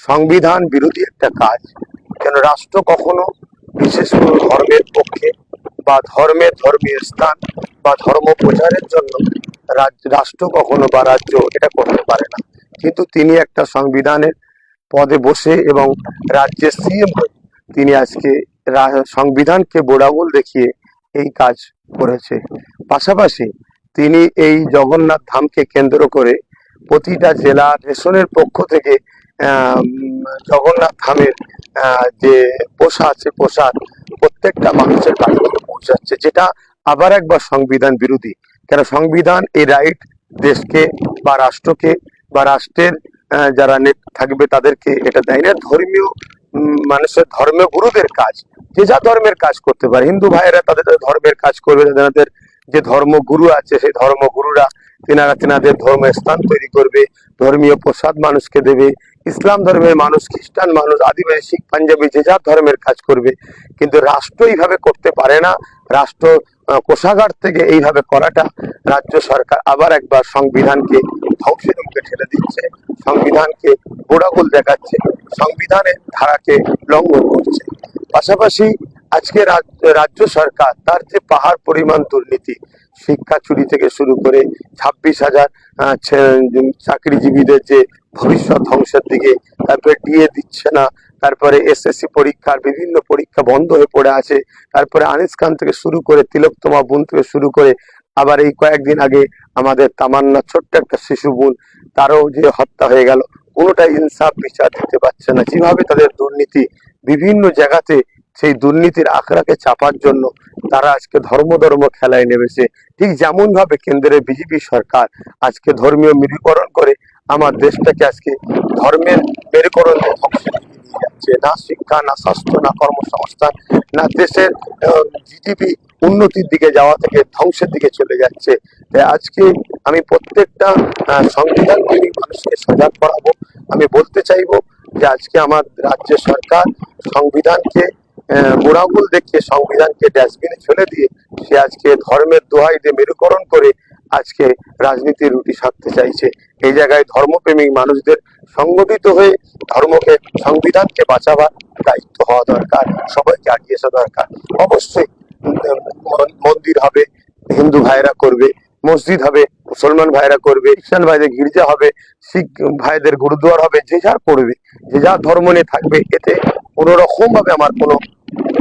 সংবিধান বিরোধী একটা কাজ। কেন রাষ্ট্র কখনো বিশেষ কোনো ধর্মের পক্ষে বা ধর্মীয় স্থান বা ধর্ম প্রচারের জন্য রাষ্ট্র কখনো বা রাজ্য এটা করতে পারে না। কিন্তু তিনি একটা সংবিধানের পদে বসে এবং রাজ্যের সিএম হয়ে তিনি আজকে সংবিধানকে বোড়াগুল দেখিয়ে এই কাজ করেছে। পাশাপাশি তিনি এই জগন্নাথ ধামকে কেন্দ্র করে প্রতিটা জেলা রেশনের পক্ষ থেকে জগন্নাথ ধামের যে প্রসাদ প্রত্যেকটা মানুষের কাছে পৌঁছাচ্ছে, যেটা আবার একবার সংবিধান বিরোধী। কেন সংবিধান এই রাইট দেশকে বা রাষ্ট্রকে বা রাষ্ট্রের যারা থাকবে তাদেরকে এটা দেয় না। ধর্মীয় মানুষের ধর্মীয় গুরুদের কাজ, যে যা ধর্মের কাজ করতে পারে। হিন্দু ভাইয়েরা তাদের ধর্মের কাজ করবে, তাদের যে ধর্মগুরু আছে সেই ধর্মগুরুরা তেনাদের ধর্ম স্থান তৈরি করবে, ধর্মীয় প্রসাদ মানুষকে দেবে। ইসলাম ধর্মের মানুষ, খ্রিস্টান মানুষ, আদিবাসী, শিখ, পাঞ্জাবি যে যার ধর্মের কাজ করবে। কিন্তু রাষ্ট্র এইভাবে করতে পারে না। রাষ্ট্র কোষাগার থেকে এইভাবে করাটা রাজ্য সরকার আবার একবার সংবিধানকে ধ্বংসের মুখে ঠেলে দিচ্ছে, সংবিধানকে গোড়াগুল দেখাচ্ছে, সংবিধানের ধারাকে লঙ্ঘন করছে। পাশাপাশি আজকে রাজ্য সরকার তার যে পাহাড় পরিমাণ দুর্নীতি, শিক্ষা চুরি থেকে শুরু করে 26,000 চাকরিজীবীদের যে ভবিষ্যৎ ধ্বংসের দিকে, তারপরে ডিএ দিচ্ছে না, তারপরে এসএসসি পরীক্ষার বিভিন্ন পরীক্ষা বন্ধ হয়ে পড়ে আছে, তারপরে আনিস খান থেকে শুরু করে তিলোত্তমা বোন থেকে শুরু করে আবার এই কয়েকদিন আগে আমাদের তামান্না ছোট্ট একটা শিশু বোন, তারও যে হত্যা হয়ে গেল, কোনোটাই ইনসাফ বিচার দিতে পারছে না। যেভাবে তাদের দুর্নীতি বিভিন্ন জায়গাতে সেই দুর্নীতির আখড়াকে চাপার জন্য তারা আজকে ধর্ম খেলায় নেমেছে। ঠিক যেমন ভাবে কেন্দ্রের বিজেপি সরকার আজকে ধর্মীয় মেরুকরণ করে আমার দেশটাকে আজকে ধর্মের মেরুকরণ ধ্বংসের দিকে নিয়ে যাচ্ছে। না শিক্ষা, না স্বাস্থ্য, না কর্মসংস্থান, না দেশের জিডিপি উন্নতির দিকে যাওয়া থেকে ধ্বংসের দিকে চলে যাচ্ছে। তাই আজকে আমি প্রত্যেকটা সংবিধান প্রেমী মানুষকে সজাগ করাবো। আমি বলতে চাইবো যে আজকে আমার রাজ্য সরকার সংবিধানকে গোড়াগুল দেখিয়ে সংবিধানকে ডাস্টবিনে ফেলে দিয়ে সে আজকে ধর্মের দোহাই দিয়ে মেরুকরণ করে আজকে রাজনীতির রুটি সাধতে চাইছে। এই জায়গায় ধর্মপ্রেমিক মানুষদের সংগঠিত হয়ে ধর্মকে, সংবিধানকে বাঁচাবার দায়িত্ব হওয়া দরকার, সবাইকে আগিয়ে আসা দরকার। অবশ্যই মন্দির হবে, হিন্দু ভাইরা করবে, মসজিদ হবে, মুসলমান ভাইরা করবে, খ্রিস্টান ভাইদের গির্জা হবে, শিখ ভাইদের গুরুদুয়ার হবে, যে যা করবে, যে যা ধর্ম নিয়ে থাকবে, এতে কোনো রকম ভাবে আমার কোনো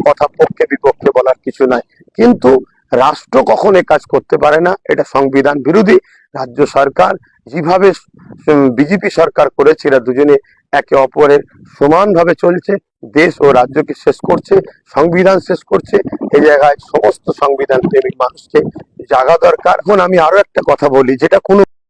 কথা পক্ষে বিপক্ষে বলার কিছু নাই। কিন্তু রাষ্ট্র কখন এ কাজ করতে পারে না, এটা সংবিধান বিরোধী। রাজ্য সরকার যেভাবে বিজেপি সরকার করেছে, এরা দুজনে একে অপরের সমানভাবে চলছে, দেশ ও রাজ্যকে শেষ করছে, সংবিধান শেষ করছে। এই জায়গায় সমস্ত সংবিধান প্রেমিক মানুষকে জাগা দরকার। এখন আমি আরো একটা কথা বলি, যেটা কোনো